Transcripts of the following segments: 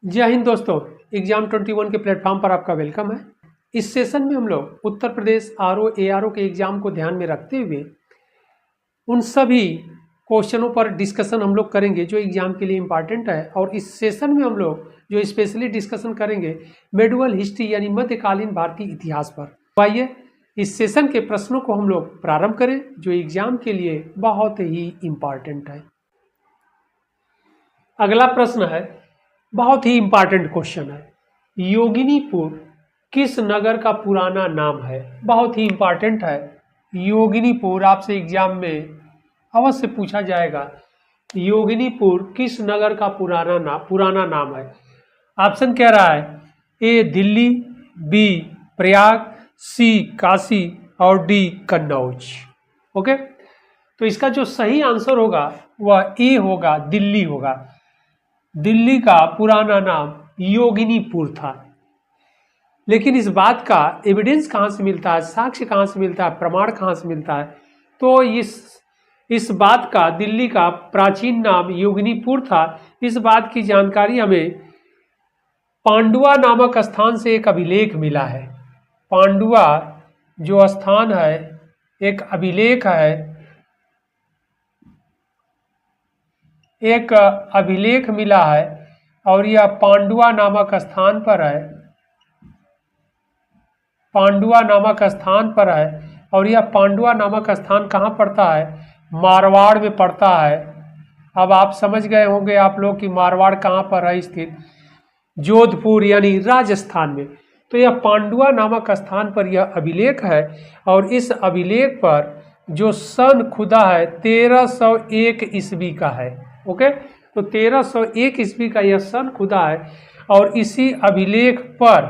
जय हिंद दोस्तों, एग्जाम 21 के प्लेटफॉर्म पर आपका वेलकम है। इस सेशन में हम लोग उत्तर प्रदेश आरओ एआरओ के एग्जाम को ध्यान में रखते हुए उन सभी क्वेश्चनों पर डिस्कशन हम लोग करेंगे जो एग्जाम के लिए इम्पॉर्टेंट है। और इस सेशन में हम लोग जो स्पेशली डिस्कशन करेंगे मेडुअल हिस्ट्री यानी मध्यकालीन भारतीय इतिहास पर। तो आइए इस सेशन के प्रश्नों को हम लोग प्रारंभ करें जो एग्जाम के लिए बहुत ही इम्पॉर्टेंट है। अगला प्रश्न है, बहुत ही इंपॉर्टेंट क्वेश्चन है, योगिनीपुर किस नगर का पुराना नाम है? बहुत ही इंपॉर्टेंट है। योगिनीपुर आपसे एग्जाम में अवश्य पूछा जाएगा, योगिनीपुर किस नगर का पुराना नाम है? ऑप्शन कह रहा है ए दिल्ली, बी प्रयाग, सी काशी और डी कन्नौज। ओके, तो इसका जो सही आंसर होगा वह ए होगा, दिल्ली होगा। दिल्ली का पुराना नाम योगिनीपुर था। लेकिन इस बात का एविडेंस कहाँ से मिलता है, साक्ष्य कहाँ से मिलता है, प्रमाण कहाँ से मिलता है? तो इस बात का, दिल्ली का प्राचीन नाम योगिनीपुर था, इस बात की जानकारी हमें पांडुआ नामक स्थान से एक अभिलेख मिला है। पांडुआ जो स्थान है, एक अभिलेख है, एक अभिलेख मिला है और यह पांडुआ नामक स्थान पर है। पांडुआ नामक स्थान पर है और यह पांडुआ नामक स्थान कहाँ पड़ता है? मारवाड़ में पड़ता है। अब आप समझ गए होंगे आप लोग कि मारवाड़ कहाँ पर है स्थित? जोधपुर यानी राजस्थान में। तो यह पांडुआ नामक स्थान पर यह अभिलेख है और इस अभिलेख पर जो सन खुदा है 1301 ईस्वी का है। ओके, तो 1301 ईस्वी का यह सन खुदा है और इसी अभिलेख पर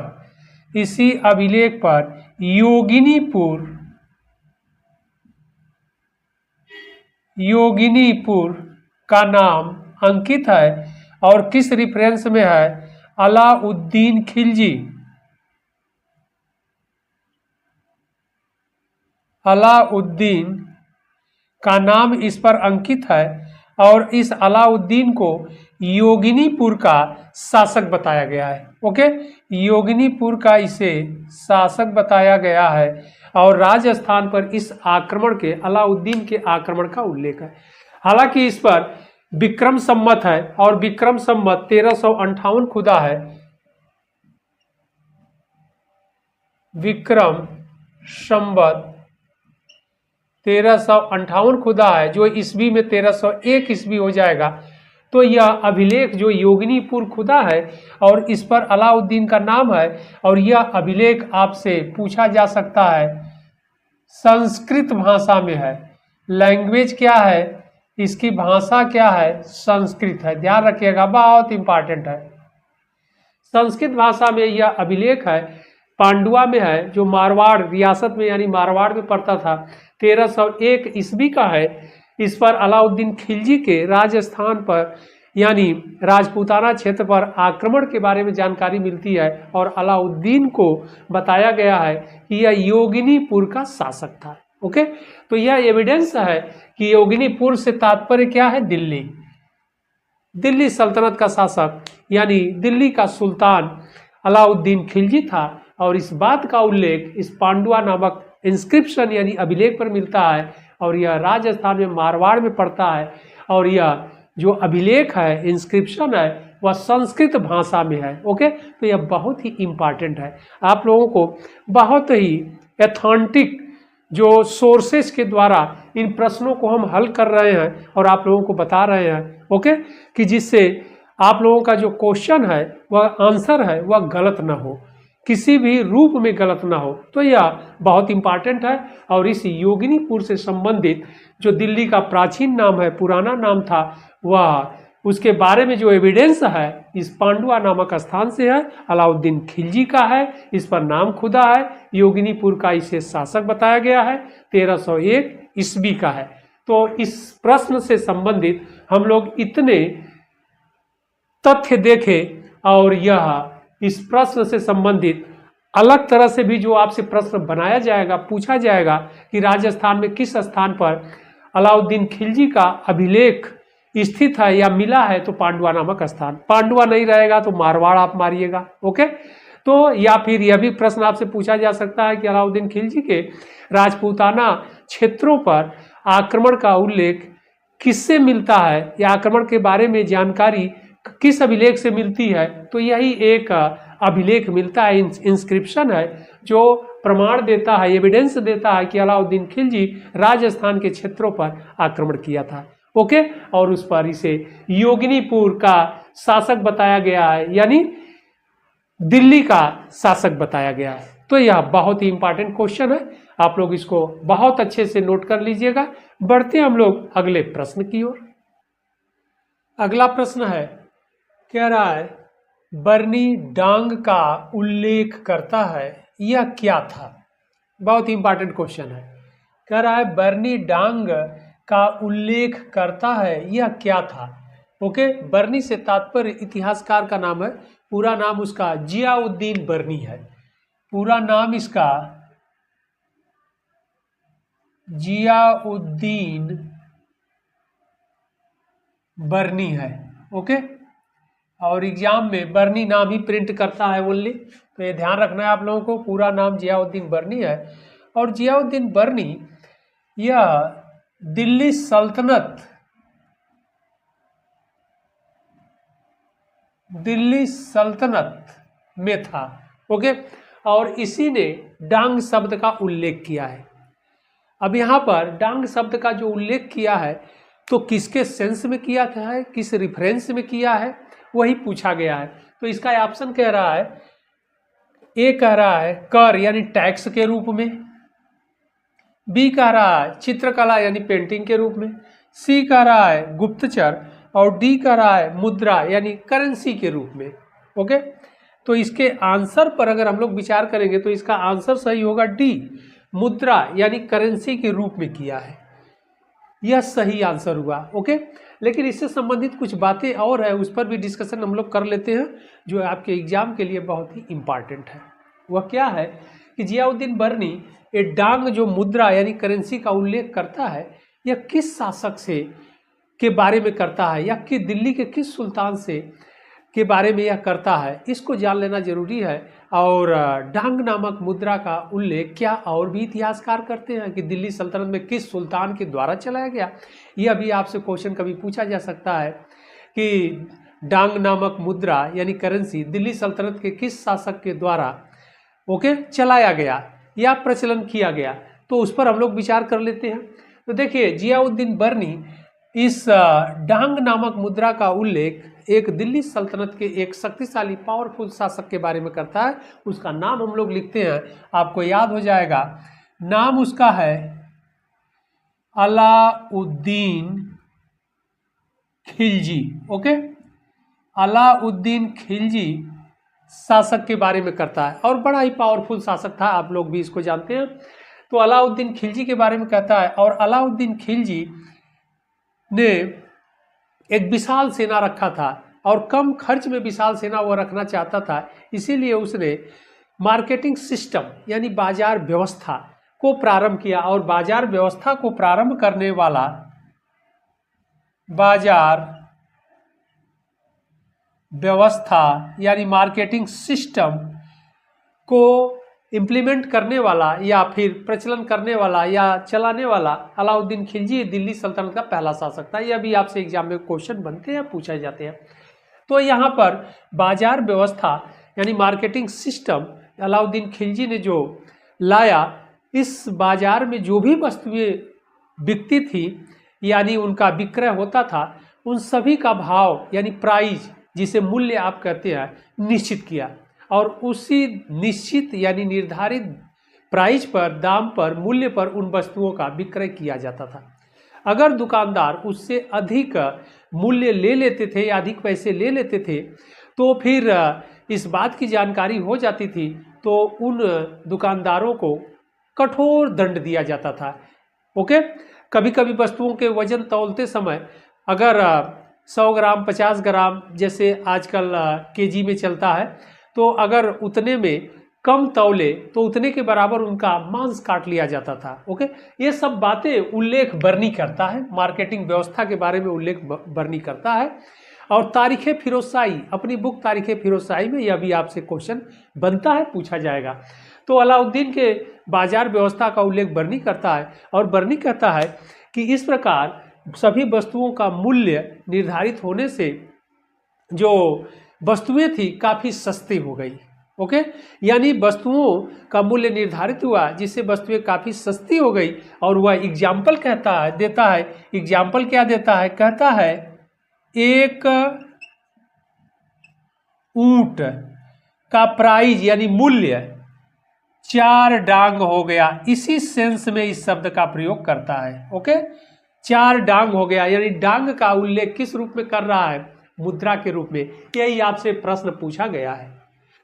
योगिनीपुर का नाम अंकित है और किस रेफरेंस में है? अलाउद्दीन खिलजी। अलाउद्दीन का नाम इस पर अंकित है और इस अलाउद्दीन को योगिनीपुर का शासक बताया गया है। ओके, योगिनीपुर का इसे शासक बताया गया है और राजस्थान पर इस आक्रमण के, अलाउद्दीन के आक्रमण का उल्लेख है। हालांकि इस पर विक्रम संवत है और विक्रम संवत 1358 खुदा है। विक्रम संवत 1358 खुदा है, जो ईस्वी में 1301 ईस्वी हो जाएगा। तो यह अभिलेख जो योगिनीपुर खुदा है और इस पर अलाउद्दीन का नाम है और यह अभिलेख आपसे पूछा जा सकता है, संस्कृत भाषा में है। लैंग्वेज क्या है, इसकी भाषा क्या है? संस्कृत है। ध्यान रखिएगा, बहुत इंपॉर्टेंट है। संस्कृत भाषा में यह अभिलेख है, पांडुआ में है, जो मारवाड़ रियासत में यानी मारवाड़ में पड़ता था, 1301 ईस्वी का है। इस पर अलाउद्दीन खिलजी के राजस्थान पर यानी राजपूताना क्षेत्र पर आक्रमण के बारे में जानकारी मिलती है और अलाउद्दीन को बताया गया है कि यह योगिनीपुर का शासक था। ओके, तो यह एविडेंस है कि योगिनीपुर से तात्पर्य क्या है? दिल्ली। दिल्ली सल्तनत का शासक यानी दिल्ली का सुल्तान अलाउद्दीन खिलजी था और इस बात का उल्लेख इस पांडुआ नामक इंस्क्रिप्शन यानी अभिलेख पर मिलता है और यह राजस्थान में मारवाड़ में पड़ता है और यह जो अभिलेख है, इंस्क्रिप्शन है, वह संस्कृत भाषा में है। ओके, तो यह बहुत ही इम्पॉर्टेंट है। आप लोगों को बहुत ही एथेंटिक जो सोर्सेस के द्वारा इन प्रश्नों को हम हल कर रहे हैं और आप लोगों को बता रहे हैं। ओके, कि जिससे आप लोगों का जो क्वेश्चन है, वह आंसर है, वह गलत ना हो, किसी भी रूप में गलत ना हो। तो यह बहुत इंपॉर्टेंट है और इस योगिनीपुर से संबंधित जो दिल्ली का प्राचीन नाम है, पुराना नाम था, वह उसके बारे में जो एविडेंस है इस पांडुआ नामक स्थान से है, अलाउद्दीन खिलजी का है, इस पर नाम खुदा है, योगिनीपुर का इसे शासक बताया गया है, 1301 ईस्वी का है। तो इस प्रश्न से संबंधित हम लोग इतने तथ्य देखें और यह इस प्रश्न से संबंधित अलग तरह से भी जो आपसे प्रश्न बनाया जाएगा, पूछा जाएगा कि राजस्थान में किस स्थान पर अलाउद्दीन खिलजी का अभिलेख स्थित है या मिला है तो पांडुआ नामक स्थान। पांडुआ नहीं रहेगा तो मारवाड़ आप मारिएगा। ओके, तो या फिर यह भी प्रश्न आपसे पूछा जा सकता है कि अलाउद्दीन खिलजी के राजपूताना क्षेत्रों पर आक्रमण का उल्लेख किससे मिलता है, या आक्रमण के बारे में जानकारी किस अभिलेख से मिलती है। तो यही एक अभिलेख मिलता है, इंस्क्रिप्शन है, जो प्रमाण देता है, एविडेंस देता है कि अलाउद्दीन खिलजी राजस्थान के क्षेत्रों पर आक्रमण किया था। ओके, और उस पर इसे योगिनीपुर का शासक बताया गया है, यानी दिल्ली का शासक बताया गया है। तो यह बहुत ही इंपॉर्टेंट क्वेश्चन है, आप लोग इसको बहुत अच्छे से नोट कर लीजिएगा। बढ़ते हम लोग अगले प्रश्न की ओर। अगला प्रश्न है, कह रहा है बरनी डांग का उल्लेख करता है, यह क्या था। बहुत ही इंपॉर्टेंट क्वेश्चन है। कह रहा है बरनी डांग का उल्लेख करता है, यह क्या था। ओके, बरनी से तात्पर्य इतिहासकार का नाम है, पूरा नाम उसका जियाउद्दीन बरनी है। पूरा नाम इसका जियाउद्दीन बरनी है। ओके, और एग्जाम में बरनी नाम ही प्रिंट करता है ओनली, तो ये ध्यान रखना है आप लोगों को। पूरा नाम जियाउद्दीन बरनी है, और जियाउद्दीन बरनी यह दिल्ली सल्तनत में था। ओके, और इसी ने डांग शब्द का उल्लेख किया है। अब यहाँ पर डांग शब्द का जो उल्लेख किया है तो किसके सेंस में किया था, किस रिफरेंस में किया है, वही पूछा गया है। तो इसका ऑप्शन कह रहा है, ए कह रहा है कर यानी टैक्स के रूप में, बी कह रहा है चित्रकला यानी पेंटिंग के रूप में, सी कह रहा है गुप्तचर, और डी कह रहा है मुद्रा यानी करेंसी के रूप में। ओके, तो इसके आंसर पर अगर हम लोग विचार करेंगे तो इसका आंसर सही होगा डी, मुद्रा यानी करेंसी के रूप में किया है, यह सही आंसर हुआ। ओके, लेकिन इससे संबंधित कुछ बातें और है, उस पर भी डिस्कशन हम लोग कर लेते हैं, जो आपके एग्जाम के लिए बहुत ही इंपॉर्टेंट है। वह क्या है कि जियाउद्दीन बरनी ये डांग जो मुद्रा यानी करेंसी का उल्लेख करता है, यह किस शासक से के बारे में करता है, या कि दिल्ली के किस सुल्तान से के बारे में यह करता है, इसको जान लेना जरूरी है। और डांग नामक मुद्रा का उल्लेख क्या और भी इतिहासकार करते हैं कि दिल्ली सल्तनत में किस सुल्तान के द्वारा चलाया गया। यह भी आपसे क्वेश्चन कभी पूछा जा सकता है कि डांग नामक मुद्रा यानी करेंसी दिल्ली सल्तनत के किस शासक के द्वारा ओके चलाया गया या प्रचलन किया गया, तो उस पर हम लोग विचार कर लेते हैं। तो देखिए, जियाउद्दीन बरनी इस डांग नामक मुद्रा का उल्लेख एक दिल्ली सल्तनत के एक शक्तिशाली पावरफुल शासक के बारे में करता है। उसका नाम हम लोग लिखते हैं, आपको याद हो जाएगा, नाम उसका है अलाउद्दीन खिलजी। ओके, अलाउद्दीन खिलजी शासक के बारे में करता है, और बड़ा ही पावरफुल शासक था, आप लोग भी इसको जानते हैं। तो अलाउद्दीन खिलजी के बारे में कहता है, और अलाउद्दीन खिलजी ने एक विशाल सेना रखा था, और कम खर्च में विशाल सेना वो रखना चाहता था, इसीलिए उसने मार्केटिंग सिस्टम यानी बाजार व्यवस्था को प्रारंभ किया। और बाजार व्यवस्था को प्रारंभ करने वाला, बाजार व्यवस्था यानी मार्केटिंग सिस्टम को इम्प्लीमेंट करने वाला या फिर प्रचलन करने वाला या चलाने वाला अलाउद्दीन खिलजी दिल्ली सल्तनत का पहला शासक था। यह भी आपसे एग्जाम में क्वेश्चन बनते हैं, पूछे जाते हैं। तो यहाँ पर बाजार व्यवस्था यानी मार्केटिंग सिस्टम अलाउद्दीन खिलजी ने जो लाया, इस बाजार में जो भी वस्तुएं बिकती थी यानी उनका विक्रय होता था, उन सभी का भाव यानी प्राइस, जिसे मूल्य आप कहते हैं, निश्चित किया, और उसी निश्चित यानी निर्धारित प्राइस पर, दाम पर, मूल्य पर उन वस्तुओं का विक्रय किया जाता था। अगर दुकानदार उससे अधिक मूल्य ले लेते थे या अधिक पैसे ले लेते थे, तो फिर इस बात की जानकारी हो जाती थी, तो उन दुकानदारों को कठोर दंड दिया जाता था। ओके, कभी कभी वस्तुओं के वजन तौलते समय अगर 100 ग्राम 50 ग्राम जैसे आजकल केजी में चलता है, तो अगर उतने में कम तौले तो उतने के बराबर उनका मांस काट लिया जाता था। ओके, ये सब बातें उल्लेख बरनी करता है, मार्केटिंग व्यवस्था के बारे में उल्लेख बरनी करता है। और तारीख फिरोजशाही, अपनी बुक तारीख फिरोजशाही में यह भी आपसे क्वेश्चन बनता है, पूछा जाएगा। तो अलाउद्दीन के बाजार व्यवस्था का उल्लेख बरनी करता है और बरनी कहता है कि इस प्रकार सभी वस्तुओं का मूल्य निर्धारित होने से जो वस्तुएं थी काफ़ी सस्ती हो गई। ओके, यानी वस्तुओं का मूल्य निर्धारित हुआ जिससे वस्तुएं काफ़ी सस्ती हो गई। और वह एग्जाम्पल कहता है, देता है, एग्जाम्पल क्या देता है, कहता है एक ऊंट का प्राइस यानी मूल्य 4 डांग हो गया, इसी सेंस में इस शब्द का प्रयोग करता है। ओके, 4 डांग हो गया, यानी डांग का उल्लेख किस रूप में कर रहा है, मुद्रा के रूप में। यही आपसे प्रश्न पूछा गया है।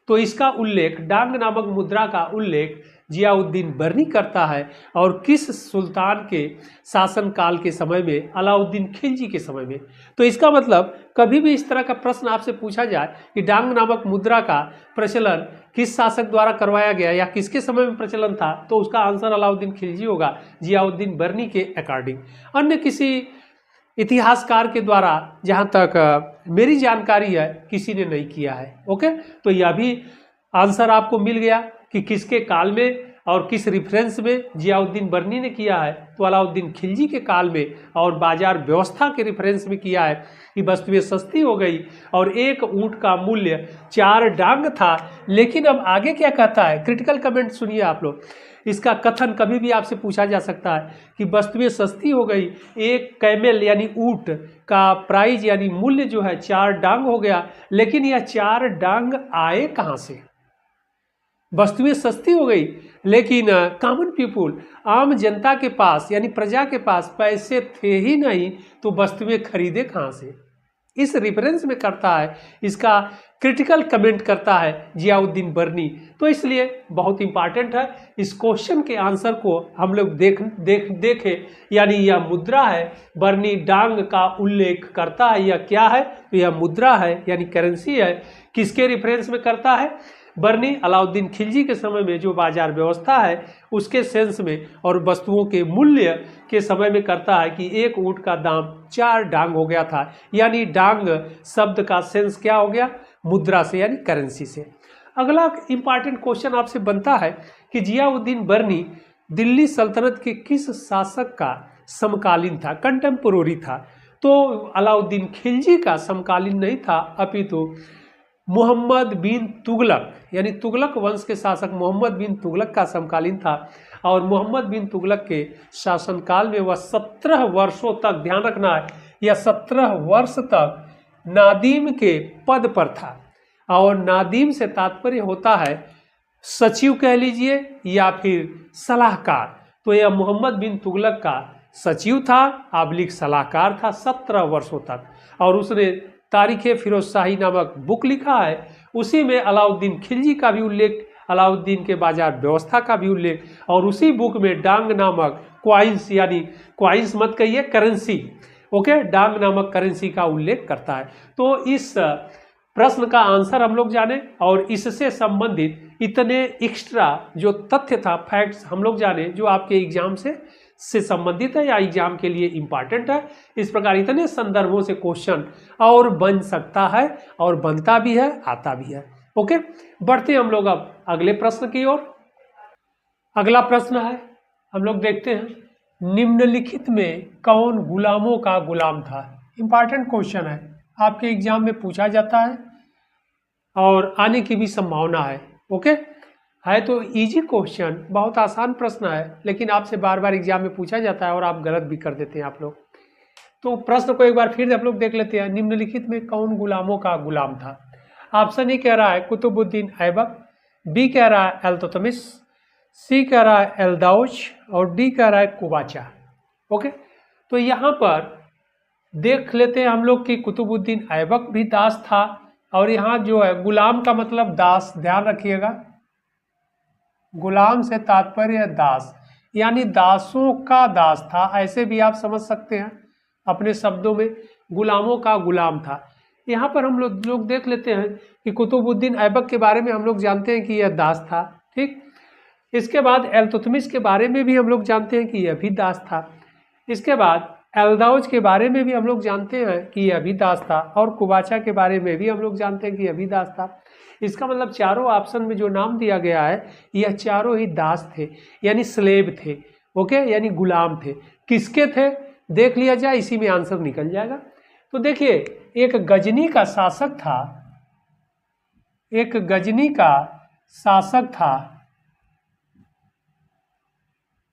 तो इसका उल्लेख, डांग नामक मुद्रा का उल्लेख जियाउद्दीन बरनी करता है। और किस सुल्तान के शासनकाल के समय में, अलाउद्दीन खिलजी के समय में। तो इसका मतलब कभी भी इस तरह का प्रश्न आपसे पूछा जाए कि डांग नामक मुद्रा का प्रचलन किस शासक द्वारा करवाया गया या किसके समय में प्रचलन था, तो उसका आंसर अलाउद्दीन खिलजी होगा, जियाउद्दीन बरनी के अकॉर्डिंग। अन्य किसी इतिहासकार के द्वारा जहाँ तक मेरी जानकारी है किसी ने नहीं किया है। ओके, तो यह भी आंसर आपको मिल गया कि किसके काल में और किस रेफरेंस में जियाउद्दीन बरनी ने किया है। तो अलाउद्दीन खिलजी के काल में और बाजार व्यवस्था के रेफरेंस में किया है कि वस्तुएं सस्ती हो गई और एक ऊंट का मूल्य 4 डांग था। लेकिन अब आगे क्या कहता है, क्रिटिकल कमेंट सुनिए आप लोग। इसका कथन कभी भी आपसे पूछा जा सकता है कि वस्तुएं सस्ती हो गई, एक कैमेल यानी ऊंट का प्राइस यानी मूल्य जो है 4 डांग हो गया। लेकिन यह 4 डांग आए कहाँ से? वस्तुएं सस्ती हो गई लेकिन कॉमन पीपुल, आम जनता के पास यानी प्रजा के पास पैसे थे ही नहीं, तो वस्तुएं खरीदे कहाँ से? इस रेफरेंस में करता है, इसका क्रिटिकल कमेंट करता है जियाउद्दीन बरनी। तो इसलिए बहुत इंपॉर्टेंट है, इस क्वेश्चन के आंसर को हम लोग देखें। यानी यह मुद्रा है, बरनी डांग का उल्लेख करता है, यह क्या है, तो यह मुद्रा है यानी करेंसी है। किसके रेफरेंस में करता है बरनी? अलाउद्दीन खिलजी के समय में जो बाजार व्यवस्था है उसके सेंस में, और वस्तुओं के मूल्य के समय में करता है कि एक ऊंट का दाम 4 डांग हो गया था। यानी डांग शब्द का सेंस क्या हो गया, मुद्रा से यानी करेंसी से। अगला इंपॉर्टेंट क्वेश्चन आपसे बनता है कि जियाउद्दीन बरनी दिल्ली सल्तनत के किस शासक का समकालीन था, कंटेम्पोररी था? तो अलाउद्दीन खिलजी का समकालीन नहीं था, अपितु मोहम्मद बिन तुगलक यानी तुगलक वंश के शासक मोहम्मद बिन तुगलक का समकालीन था। और मोहम्मद बिन तुगलक के शासनकाल में वह 17 वर्षों तक, ध्यान रखना है, यह 17 वर्ष तक नादीम के पद पर था। और नादीम से तात्पर्य होता है सचिव कह लीजिए या फिर सलाहकार। तो यह मोहम्मद बिन तुगलक का सचिव था, आबलिक सलाहकार था 17 वर्षों तक। और उसने तारीख फिरोजशाही नामक बुक लिखा है, उसी में अलाउद्दीन खिलजी का भी उल्लेख, अलाउद्दीन के बाजार व्यवस्था का भी उल्लेख, और उसी बुक में डांग नामक क्वाइंस यानी क्वाइंस मत कहिए, करेंसी, ओके, डांग नामक करेंसी का उल्लेख करता है। तो इस प्रश्न का आंसर हम लोग जाने और इससे संबंधित इतने एक्स्ट्रा जो तथ्य था, फैक्ट्स हम लोग जाने जो आपके एग्जाम से संबंधित है या एग्जाम के लिए इंपॉर्टेंट है। इस प्रकार इतने संदर्भों से क्वेश्चन और बन सकता है और बनता भी है, आता भी है। ओके, बढ़ते हम लोग अब अगले प्रश्न की ओर। अगला प्रश्न है, हम लोग देखते हैं, निम्नलिखित में कौन गुलामों का गुलाम था? इंपॉर्टेंट क्वेश्चन है, आपके एग्जाम में पूछा जाता है और आने की भी संभावना है। ओके, है तो इजी क्वेश्चन, बहुत आसान प्रश्न है, लेकिन आपसे बार बार एग्जाम में पूछा जाता है और आप गलत भी कर देते हैं आप लोग। तो प्रश्न को एक बार फिर हम लोग देख लेते हैं, निम्नलिखित में कौन गुलामों का गुलाम था? ऑप्शन ए कह रहा है कुतुबुद्दीन ऐबक, बी कह रहा है अल्तुतमिश, सी कह रहा है एल्दाउज और डी कह रहा है कुबाचा। ओके, तो यहाँ पर देख लेते हैं हम लोग कि कुतुबुद्दीन ऐबक भी दास था, और यहाँ जो है गुलाम का मतलब दास, ध्यान रखिएगा, गुलाम से तात्पर्य दास, यानी दासों का दास था, ऐसे भी आप समझ सकते हैं अपने शब्दों में, गुलामों का गुलाम था। यहाँ पर हम लोग देख लेते हैं कि कुतुबुद्दीन ऐबक के बारे में हम लोग जानते हैं कि यह दास था, ठीक। इसके बाद इल्तुतमिश के बारे में भी हम लोग जानते हैं कि यह भी दास था। इसके बाद एल्दाउज के बारे में भी हम लोग जानते हैं कि यह भी दास था, और कुबाचा के बारे में भी हम लोग जानते हैं कि यह भी दास था। इसका मतलब चारों ऑप्शन में जो नाम दिया गया है यह चारों ही दास थे, यानी स्लेव थे, ओके, यानी गुलाम थे। किसके थे देख लिया जाए, इसी में आंसर निकल जाएगा। तो देखिए, एक गजनी का शासक था, एक गजनी का शासक था,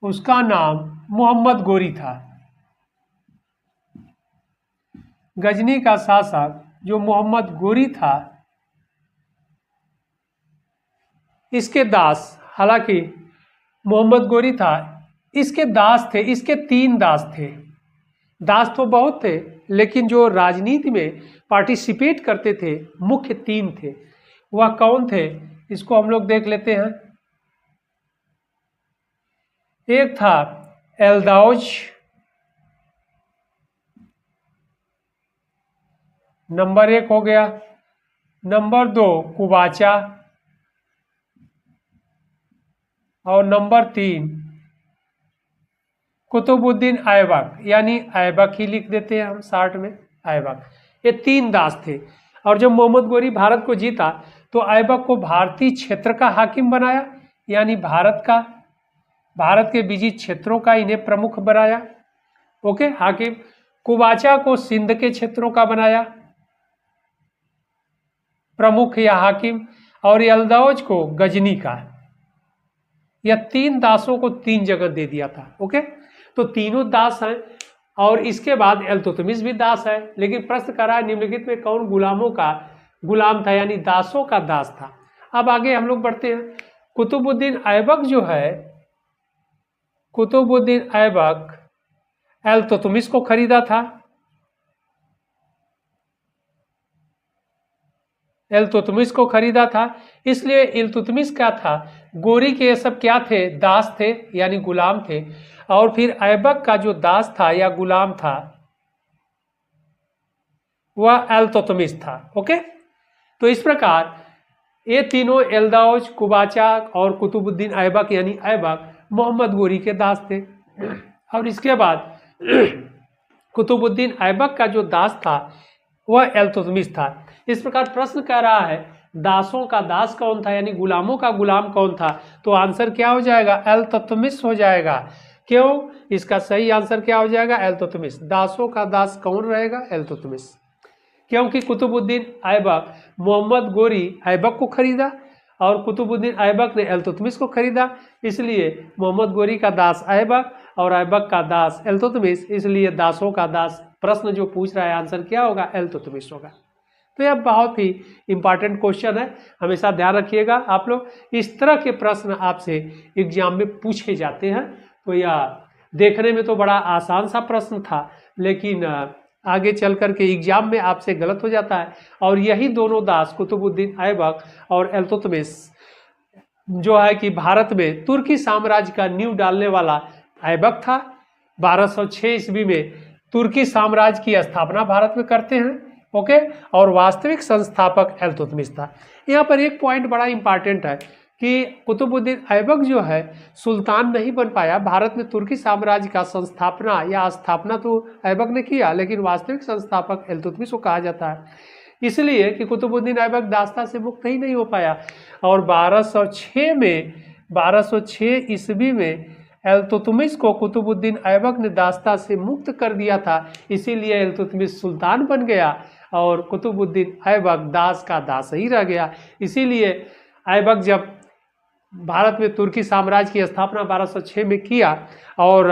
उसका नाम मोहम्मद गोरी था। गजनी का शासक जो मोहम्मद गोरी था, इसके दास, हालांकि मोहम्मद गोरी था, इसके दास थे, इसके 3 दास थे। दास तो बहुत थे, लेकिन जो राजनीति में पार्टिसिपेट करते थे मुख्य 3 थे। वह कौन थे, इसको हम लोग देख लेते हैं। एक था एल्दाउज, नंबर 1 हो गया। नंबर 2 कुबाचा, और नंबर 3 कुतुबुद्दीन ऐबक, यानी ऐबक ही लिख देते हैं हम शॉर्ट में, ऐबक। ये 3 दास थे। और जब मोहम्मद गोरी भारत को जीता तो ऐबक को भारतीय क्षेत्र का हाकिम बनाया, यानी भारत के विजित क्षेत्रों का इन्हें प्रमुख बनाया, ओके, हाकिम। कुबाचा को सिंध के क्षेत्रों का बनाया प्रमुख या हाकिम, और एल्दाउज को गजनी का। यह 3 दासों को 3 जगह दे दिया था, ओके। तो तीनों दास हैं, और इसके बाद इल्तुतमिश भी दास है। लेकिन प्रश्न कर रहा है निम्नलिखित में कौन गुलामों का गुलाम था, यानी दासों का दास था। अब आगे हम लोग बढ़ते हैं। कुतुबुद्दीन ऐबक जो है, कुतुबुद्दीन ऐबक इल्तुतमिश को खरीदा था। इल्तुतमिश को खरीदा था, इसलिए इल्तुतमिश क्या था, गोरी के ये सब क्या थे, दास थे, यानी गुलाम थे। और फिर ऐबक का जो दास था या गुलाम था वह इल्तुतमिश था, ओके। तो इस प्रकार ये तीनों एल्दाउज, कुबाचा और कुतुबुद्दीन ऐबक, यानी ऐबक मोहम्मद गोरी के दास थे। और इसके बाद कुतुबुद्दीन ऐबक का जो दास था वह इल्तुतमिश था। इस प्रकार प्रश्न कह रहा है दासों का दास कौन था, यानी गुलामों का गुलाम कौन था, तो आंसर क्या हो जाएगा, इल्तुतमिश हो जाएगा। क्यों, इसका सही आंसर क्या हो जाएगा, इल्तुतमिश। दासों का दास कौन रहेगा, इल्तुतमिश। क्योंकि कुतुबुद्दीन ऐबक मोहम्मद गोरी ऐबक को खरीदा, और कुतुबुद्दीन ऐबक ने इल्तुतमिश को खरीदा, इसलिए मोहम्मद गोरी का दास ऐबक और ऐबक का दास इल्तुतमिश, इसलिए दासों का दास। प्रश्न जो पूछ रहा है आंसर क्या होगा, इल्तुतमिश होगा। तो यह बहुत ही इंपॉर्टेंट क्वेश्चन है, हमेशा ध्यान रखिएगा आप लोग। इस तरह के प्रश्न आपसे एग्जाम में पूछे जाते हैं। तो यह देखने में तो बड़ा आसान सा प्रश्न था, लेकिन आगे चल कर के एग्जाम में आपसे गलत हो जाता है। और यही दोनों दास कुतुबुद्दीन ऐबक और इल्तुतमिश जो है कि भारत में तुर्की साम्राज्य का नींव डालने वाला ऐबक था। 1206 ईस्वी में तुर्की साम्राज्य की स्थापना भारत में करते हैं, ओके। और वास्तविक संस्थापक इल्तुतमिश था। यहाँ पर एक पॉइंट बड़ा इंपॉर्टेंट है कि कुतुबुद्दीन ऐबक जो है सुल्तान नहीं बन पाया। भारत में तुर्की साम्राज्य का संस्थापना या स्थापना तो ऐबक ने किया, लेकिन वास्तविक संस्थापक इल्तुतमिश को कहा जाता है, इसलिए कि कुतुबुद्दीन ऐबक दास्ता से मुक्त ही नहीं हो पाया। और 1206 ईस्वी में इल्तुतमिश को कुतुबुद्दीन ऐबक ने दास्ता से मुक्त कर दिया था, इसीलिए इल्तुतमिश सुल्तान बन गया और कुतुबुद्दीन ऐबक दास का दास ही रह गया। इसीलिए ऐबक जब भारत में तुर्की साम्राज्य की स्थापना 1206 में किया और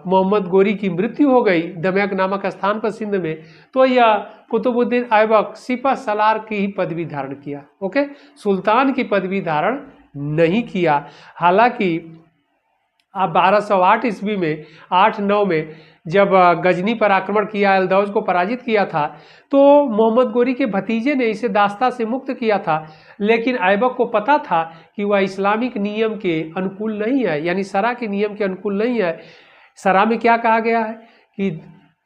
मोहम्मद गोरी की मृत्यु हो गई दमयक नामक स्थान पर सिंध में, तो यह कुतुबुद्दीन ऐबक सिपह सलार की ही पदवी धारण किया, ओके। सुल्तान की पदवी धारण नहीं किया। हालांकि अब 1208 ईस्वी में 8-9 में जब गजनी पर आक्रमण किया, एल्दाउज को पराजित किया था, तो मोहम्मद गोरी के भतीजे ने इसे दास्ता से मुक्त किया था। लेकिन ऐबक को पता था कि वह इस्लामिक नियम के अनुकूल नहीं है, यानी शरा के नियम के अनुकूल नहीं है। शरा में क्या कहा गया है कि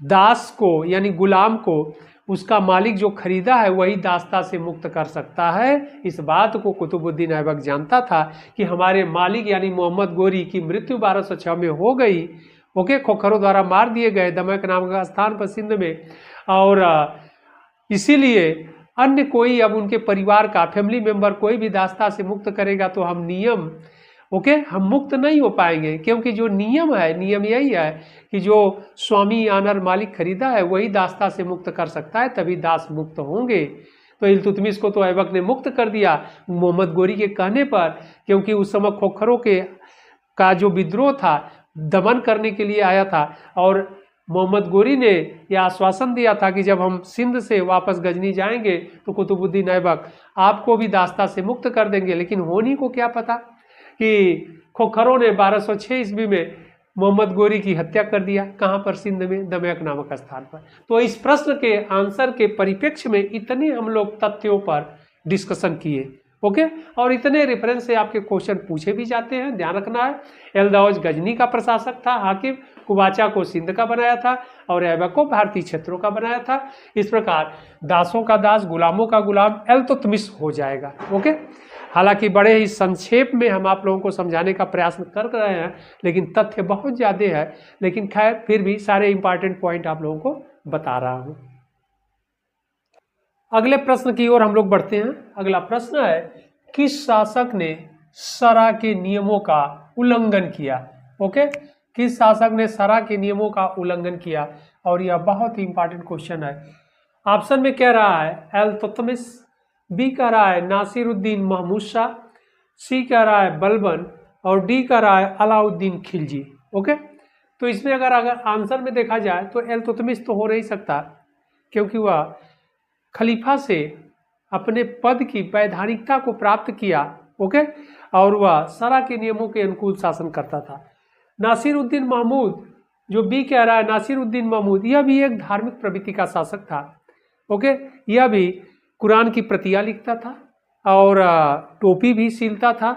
दास को यानी गुलाम को उसका मालिक जो खरीदा है वही दास्ता से मुक्त कर सकता है। इस बात को कुतुबुद्दीन ऐबक जानता था कि हमारे मालिक यानी मोहम्मद गोरी की मृत्यु 1206 में हो गई। ओके, खोखरों द्वारा मार दिए गए दमयक नाम का स्थान पर सिंध में, और इसीलिए अन्य कोई अब उनके परिवार का फैमिली मेंबर कोई भी दास्ता से मुक्त करेगा तो हम नियम हम मुक्त नहीं हो पाएंगे, क्योंकि जो नियम है, नियम यही है कि जो स्वामी आनर मालिक खरीदा है वही दास्ता से मुक्त कर सकता है, तभी दास मुक्त होंगे। तो इल्तुतमिश को तो ऐबक ने मुक्त कर दिया मोहम्मद गोरी के कहने पर, क्योंकि उस समय खोखरों का जो विद्रोह था दमन करने के लिए आया था, और मोहम्मद गोरी ने यह आश्वासन दिया था कि जब हम सिंध से वापस गजनी जाएंगे तो कुतुबुद्दीन ऐबक आपको भी दास्ता से मुक्त कर देंगे। लेकिन होनी को क्या पता कि खोखरों ने 1206 ईस्वी में मोहम्मद गोरी की हत्या कर दिया। कहाँ पर? सिंध में, दमयक नामक स्थान पर। तो इस प्रश्न के आंसर के परिप्रेक्ष्य में इतने हम लोग तथ्यों पर डिस्कशन किए। ओके, और इतने रेफरेंस से आपके क्वेश्चन पूछे भी जाते हैं, ध्यान रखना है। एलदाउज गजनी का प्रशासक था, हाकिम कुबाचा को सिंध का बनाया था, और ऐबक को भारतीय क्षेत्रों का बनाया था। इस प्रकार दासों का दास, गुलामों का गुलाम इल्तुतमिश हो जाएगा। ओके, हालांकि बड़े ही संक्षेप में हम आप लोगों को समझाने का प्रयास कर रहे हैं, लेकिन तथ्य बहुत ज़्यादा है, लेकिन खैर फिर भी सारे इंपॉर्टेंट पॉइंट आप लोगों को बता रहा हूँ। अगले प्रश्न की ओर हम लोग बढ़ते हैं। अगला प्रश्न है, किस शासक ने सरा के नियमों का उल्लंघन किया? ओके, किस शासक ने सरा के नियमों का उल्लंघन किया? और यह बहुत ही इंपॉर्टेंट क्वेश्चन है। ऑप्शन में कह रहा है इल्तुतमिश, बी कह रहा है नासिरुद्दीन महमूद शाह, सी कह रहा है बलबन, और डी कह रहा है अलाउद्दीन खिलजी। ओके, तो इसमें अगर आंसर में देखा जाए तो इल्तुतमिश तो हो नहीं सकता, क्योंकि वह खलीफा से अपने पद की वैधानिकता को प्राप्त किया। ओके, और वह सरा के नियमों के अनुकूल शासन करता था। नासिरुद्दीन महमूद, जो बी कह रहा है नासिरुद्दीन महमूद, यह भी एक धार्मिक प्रवृत्ति का शासक था। ओके, यह भी कुरान की प्रतियां लिखता था और टोपी भी सिलता था,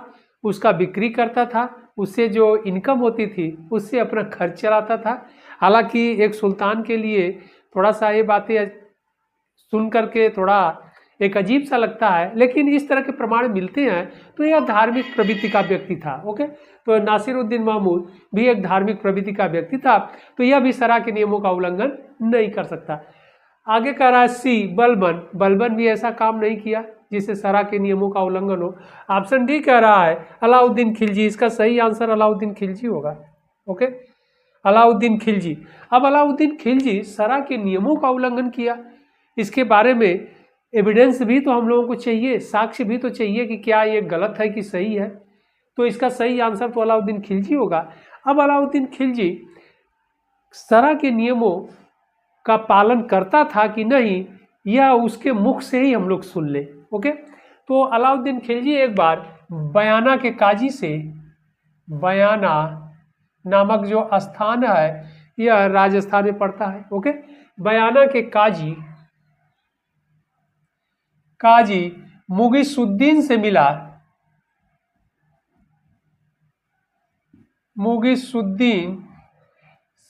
उसका बिक्री करता था, उससे जो इनकम होती थी उससे अपना खर्च चलाता था। हालांकि एक सुल्तान के लिए थोड़ा सा ये बातें सुन करके थोड़ा एक अजीब सा लगता है, लेकिन इस तरह के प्रमाण मिलते हैं तो यह धार्मिक प्रवृत्ति का व्यक्ति था। ओके, तो नासिरुद्दीन महमूद भी एक धार्मिक प्रवृत्ति का व्यक्ति था, तो यह भी सरा के नियमों का उल्लंघन नहीं कर सकता। आगे कह रहा है सी बलबन, बलबन भी ऐसा काम नहीं किया जिससे सरा के नियमों का उल्लंघन हो। ऑप्शन डी कह रहा है अलाउद्दीन खिलजी, इसका सही आंसर अलाउद्दीन खिलजी होगा। ओके, अलाउद्दीन खिलजी। अब अलाउद्दीन खिलजी सरा के नियमों का उल्लंघन किया, इसके बारे में एविडेंस भी तो हम लोगों को चाहिए, साक्ष्य भी तो चाहिए कि क्या ये गलत है कि सही है। तो इसका सही आंसर तो अलाउद्दीन खिलजी होगा। अब अलाउद्दीन खिलजी सरा के नियमों का पालन करता था कि नहीं, यह उसके मुख से ही हम लोग सुन ले। ओके, तो अलाउद्दीन खिलजी एक बार बयाना के काजी से, बयाना नामक जो स्थान है यह राजस्थान में पड़ता है। ओके, बयाना के काजी मुगीसुद्दीन से मिला, मुगीसुद्दीन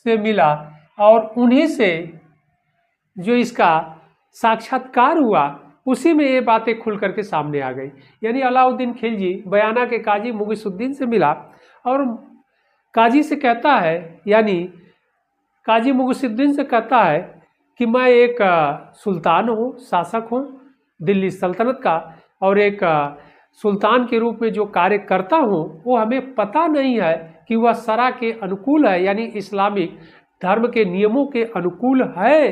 से मिला, और उन्हीं से जो इसका साक्षात्कार हुआ उसी में ये बातें खुल करके सामने आ गई। यानी अलाउद्दीन खिलजी बयाना के काजी मुगीसुद्दीन से मिला और काजी से कहता है, यानी काजी मुगीसुद्दीन से कहता है कि मैं एक सुल्तान हूँ, शासक हूँ दिल्ली सल्तनत का, और एक सुल्तान के रूप में जो कार्य करता हूँ वो हमें पता नहीं है कि वह सरा के अनुकूल है, यानी इस्लामिक धर्म के नियमों के अनुकूल है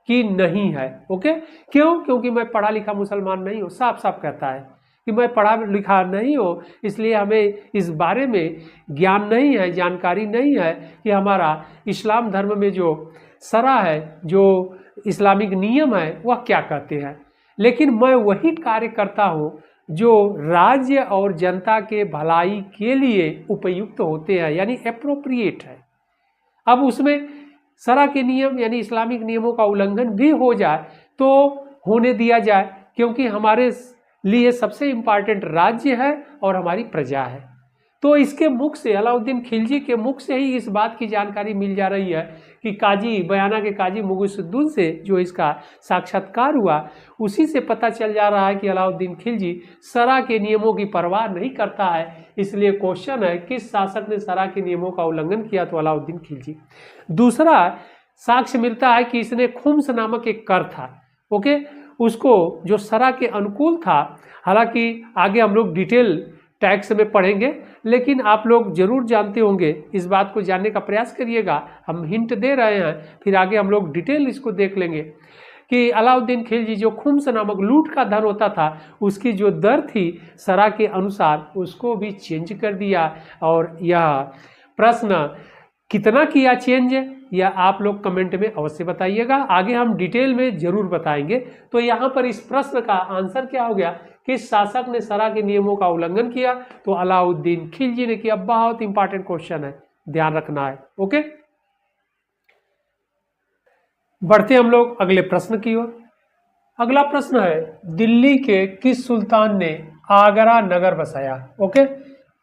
कि नहीं है। ओके, क्यों? क्योंकि मैं पढ़ा लिखा मुसलमान नहीं हूँ। साफ साफ कहता है कि मैं पढ़ा लिखा नहीं हूँ, इसलिए हमें इस बारे में ज्ञान नहीं है, जानकारी नहीं है कि हमारा इस्लाम धर्म में जो सरा है, जो इस्लामिक नियम है वह क्या कहते हैं। लेकिन मैं वही कार्य करता हूँ जो राज्य और जनता के भलाई के लिए उपयुक्त होते हैं, यानी एप्रोप्रिएट है। अब उसमें सरा के नियम यानी इस्लामिक नियमों का उल्लंघन भी हो जाए तो होने दिया जाए, क्योंकि हमारे लिए सबसे इम्पॉर्टेंट राज्य है और हमारी प्रजा है। तो इसके मुख से, अलाउद्दीन खिलजी के मुख से ही इस बात की जानकारी मिल जा रही है कि काजी बयाना के काजी मुगीसुद्दीन से जो इसका साक्षात्कार हुआ, उसी से पता चल जा रहा है कि अलाउद्दीन खिलजी शरअ के नियमों की परवाह नहीं करता है। इसलिए क्वेश्चन है, किस शासक ने शरअ के नियमों का उल्लंघन किया? तो अलाउद्दीन खिलजी। दूसरा साक्ष्य मिलता है कि इसने खुम्स नामक एक कर था, ओके, उसको जो शरअ के अनुकूल था। हालांकि आगे हम लोग डिटेल टैक्स में पढ़ेंगे, लेकिन आप लोग जरूर जानते होंगे, इस बात को जानने का प्रयास करिएगा। हम हिंट दे रहे हैं, फिर आगे हम लोग डिटेल इसको देख लेंगे कि अलाउद्दीन खिलजी जो खुम्स नामक लूट का धन होता था, उसकी जो दर थी शरअ के अनुसार, उसको भी चेंज कर दिया। और यह प्रश्न कितना किया चेंज, या आप लोग कमेंट में अवश्य बताइएगा। आगे हम डिटेल में जरूर बताएंगे। तो यहाँ पर इस प्रश्न का आंसर क्या हो गया? किस शासक ने शरअ के नियमों का उल्लंघन किया? तो अलाउद्दीन खिलजी ने किया। बहुत इंपॉर्टेंट क्वेश्चन है, ध्यान रखना है, ओके। बढ़ते हम लोग अगले प्रश्न की ओर। अगला प्रश्न है, दिल्ली के किस सुल्तान ने आगरा नगर बसाया? ओके,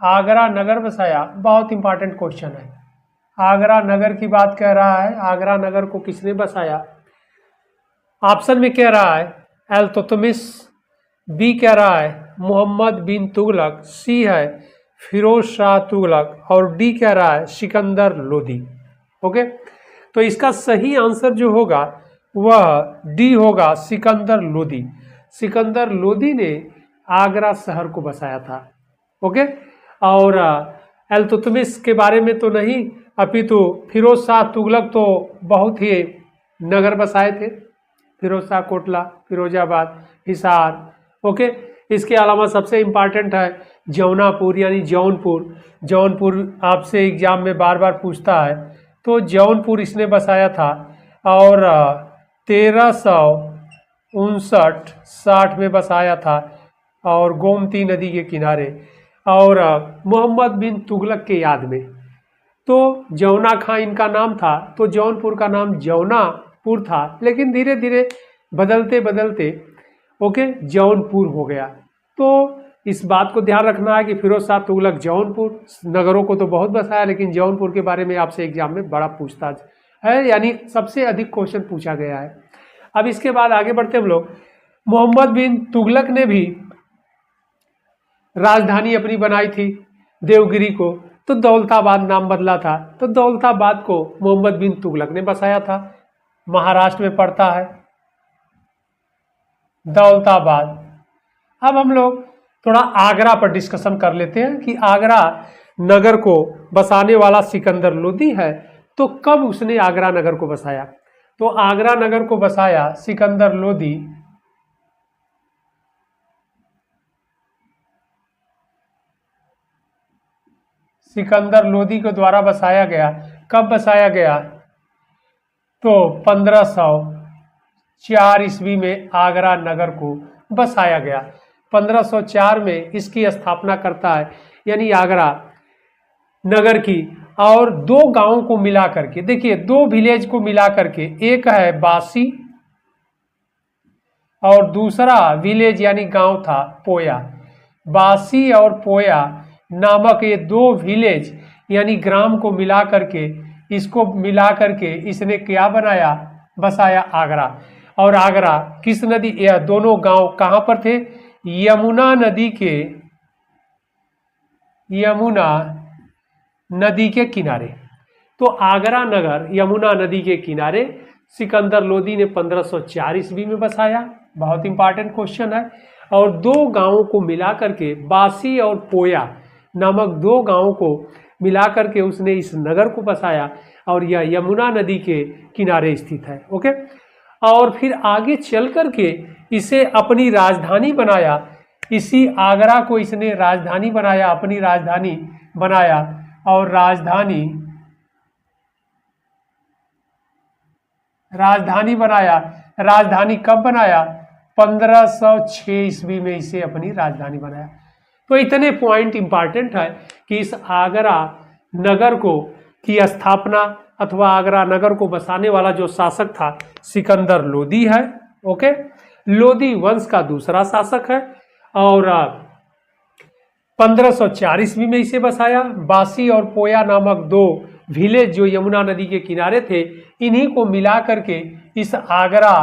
आगरा नगर बसाया, बहुत इंपॉर्टेंट क्वेश्चन है। आगरा नगर की बात कह रहा है, आगरा नगर को किसने बसाया? ऑप्शन में कह रहा है इल्तुतमिश, बी कह रहा है मोहम्मद बिन तुगलक, सी है फिरोज शाह तुगलक, और डी कह रहा है सिकंदर लोदी। ओके, तो इसका सही आंसर जो होगा वह डी होगा, सिकंदर लोदी। सिकंदर लोदी ने आगरा शहर को बसाया था। ओके, और इल्तुतमिश के बारे में तो नहीं, अपितु फिरोज शाह तुगलक तो बहुत ही नगर बसाए थे, फिरोज शाह कोटला, फिरोजाबाद, हिसार। ओके, इसके अलावा सबसे इम्पॉर्टेंट है जौनापुर यानी जौनपुर। जौनपुर आपसे एग्जाम में बार बार पूछता है, तो जौनपुर इसने बसाया था। और 1359-60 में बसाया था, और गोमती नदी के किनारे, और मोहम्मद बिन तुगलक के याद में। तो जौना खां इनका नाम था, तो जौनपुर का नाम जौनापुर था, लेकिन धीरे धीरे बदलते बदलते ओके जौनपुर हो गया। तो इस बात को ध्यान रखना है कि फिरोज शाह तुगलक जौनपुर नगरों को तो बहुत बसाया, लेकिन जौनपुर के बारे में आपसे एग्जाम में बड़ा पूछताछ है, यानी सबसे अधिक क्वेश्चन पूछा गया है। अब इसके बाद आगे बढ़ते हम लोग। मोहम्मद बिन तुगलक ने भी राजधानी अपनी बनाई थी देवगिरी को, तो दौलताबाद नाम बदला था। तो दौलताबाद को मोहम्मद बिन तुगलक ने बसाया था, महाराष्ट्र में पड़ता है दौलताबाद। अब हम लोग थोड़ा आगरा पर डिस्कशन कर लेते हैं कि आगरा नगर को बसाने वाला सिकंदर लोदी है, तो कब उसने आगरा नगर को बसाया? तो आगरा नगर को बसाया सिकंदर लोदी सिकंदर लोदी के द्वारा बसाया गया। कब बसाया गया? तो 1504 ईस्वी में आगरा नगर को बसाया गया। 1504 में इसकी स्थापना करता है, यानी आगरा नगर की। और दो गांवों को मिला करके, देखिए दो विलेज को मिला करके, एक है बासी और दूसरा विलेज यानी गांव था पोया। बासी और पोया नामक ये दो विलेज यानी ग्राम को मिला करके, इसको मिला करके इसने क्या बनाया? बसाया आगरा। और आगरा किस नदी, यह दोनों गांव कहां पर थे? यमुना नदी के किनारे। तो आगरा नगर यमुना नदी के किनारे सिकंदर लोदी ने 1504 ईस्वी में बसाया। बहुत इंपॉर्टेंट क्वेश्चन है। और दो गांवों को मिला करके, बासी और पोया नामक दो गांवों को मिला करके उसने इस नगर को बसाया, और यह यमुना नदी के किनारे स्थित है। ओके, और फिर आगे चल करके इसे अपनी राजधानी बनाया। इसी आगरा को इसने राजधानी बनाया, अपनी राजधानी बनाया। और राजधानी बनाया। राजधानी कब बनाया? 1506 ईस्वी में इसे अपनी राजधानी बनाया। तो इतने पॉइंट इंपॉर्टेंट है कि इस आगरा नगर को की स्थापना अथवा आगरा नगर को बसाने वाला जो शासक था सिकंदर लोदी है। ओके, लोदी वंश का दूसरा शासक है। और 1504 ईस्वी में इसे बसाया। बासी और पोया नामक दो विलेज जो यमुना नदी के किनारे थे, इन्हीं को मिला करके इस आगरा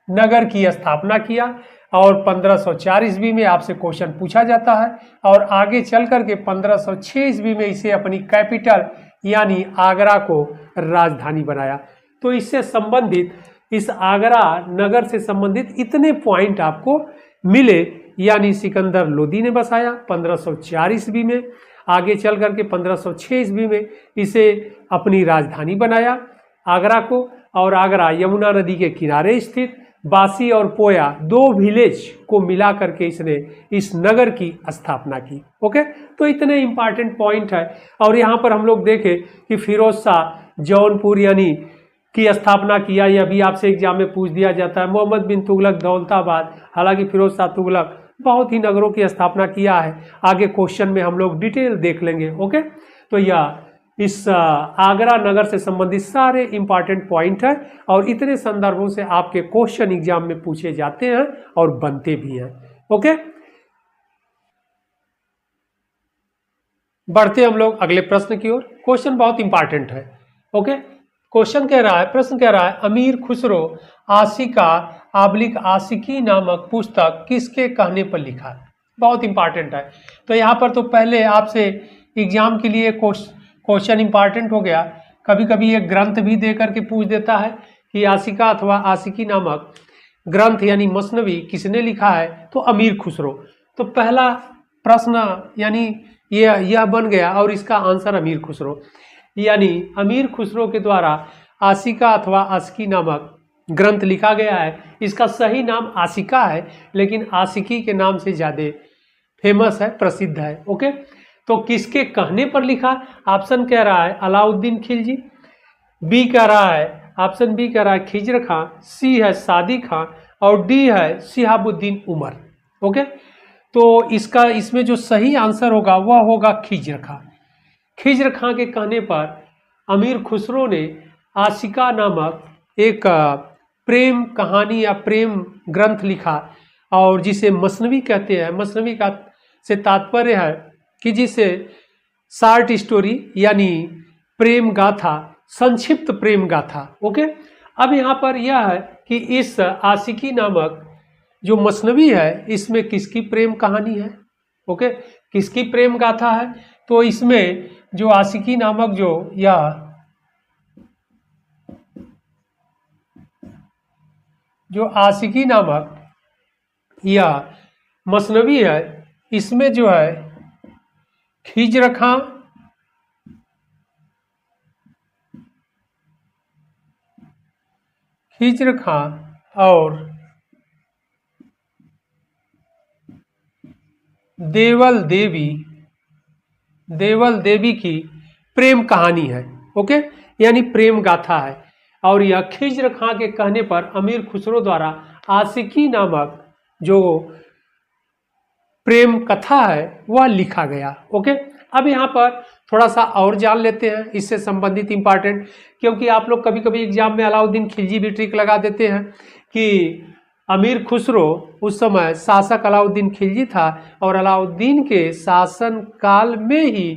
नगर की स्थापना किया। और 1504 ईस्वी में आपसे क्वेश्चन पूछा जाता है। और आगे चल करके 1506 ईस्वी में इसे अपनी कैपिटल यानी आगरा को राजधानी बनाया। तो इससे संबंधित, इस आगरा नगर से संबंधित इतने पॉइंट आपको मिले। यानी सिकंदर लोदी ने बसाया 1504 ईस्वी में, आगे चल करके 1506 ईस्वी में इसे अपनी राजधानी बनाया आगरा को। और आगरा यमुना नदी के किनारे स्थित बासी और पोया दो विलेज को मिला करके इसने इस नगर की स्थापना की। ओके, तो इतने इंपॉर्टेंट पॉइंट है। और यहाँ पर हम लोग देखें कि फिरोज शाह जौनपुर यानी की स्थापना किया, यह भी आपसे एग्जाम में पूछ दिया जाता है। मोहम्मद बिन तुगलक दौलताबाद, हालांकि फिरोज शाह तुगलक बहुत ही नगरों की स्थापना किया है, आगे क्वेश्चन में हम लोग डिटेल देख लेंगे। ओके, तो यह इस आगरा नगर से संबंधित सारे इंपॉर्टेंट पॉइंट है और इतने संदर्भों से आपके क्वेश्चन एग्जाम में पूछे जाते हैं और बनते भी हैं। ओके, बढ़ते हम लोग अगले प्रश्न की ओर। क्वेश्चन बहुत इंपॉर्टेंट है। ओके, क्वेश्चन कह रहा है, प्रश्न कह रहा है, अमीर खुसरो आशिका आशिकी नामक पुस्तक किसके कहने पर लिखा है? बहुत इंपॉर्टेंट है। तो यहाँ पर तो पहले आपसे एग्जाम के लिए क्वेश्चन इंपॉर्टेंट हो गया। कभी कभी एक ग्रंथ भी दे करके पूछ देता है कि आशिका अथवा आशिकी नामक ग्रंथ यानी मसनवी किसने लिखा है? तो अमीर खुसरो। तो पहला प्रश्न यानी यह बन गया और इसका आंसर अमीर खुसरो, यानी अमीर खुसरो के द्वारा आशिका अथवा आशिकी नामक ग्रंथ लिखा गया है। इसका सही नाम आशिका है, लेकिन आशिकी के नाम से ज़्यादा फेमस है, प्रसिद्ध है। ओके, तो किसके कहने पर लिखा? ऑप्शन कह रहा है अलाउद्दीन खिलजी, बी कह रहा है, ऑप्शन बी कह रहा है खिज्र खां, सी है सादी खां और डी है शिहाबुद्दीन उमर। ओके, तो इसमें जो सही आंसर होगा वह होगा खिज्र खां। खिज्र खां के कहने पर अमीर खुसरो ने आशिका नामक एक प्रेम कहानी या प्रेम ग्रंथ लिखा और जिसे मसनवी कहते हैं। मसनवी का से तात्पर्य है कि जिसे शार्ट स्टोरी यानी प्रेम गाथा, संक्षिप्त प्रेम गाथा। ओके, अब यहाँ पर यह है कि इस आशिकी नामक जो मसनवी है इसमें किसकी प्रेम कहानी है? ओके, किसकी प्रेम गाथा है? तो इसमें जो आशिकी नामक जो आशिकी नामक यह मसनवी है, इसमें जो है खिज्र खां और देवल देवी की प्रेम कहानी है। ओके, यानी प्रेम गाथा है। और यह खिज्र खां के कहने पर अमीर खुसरो द्वारा आशिकी नामक जो प्रेम कथा है वह लिखा गया। ओके, अब यहाँ पर थोड़ा सा और जान लेते हैं इससे संबंधित इंपॉर्टेंट, क्योंकि आप लोग कभी कभी एग्जाम में अलाउद्दीन खिलजी भी ट्रिक लगा देते हैं कि अमीर खुसरो उस समय शासक अलाउद्दीन खिलजी था और अलाउद्दीन के शासन काल में ही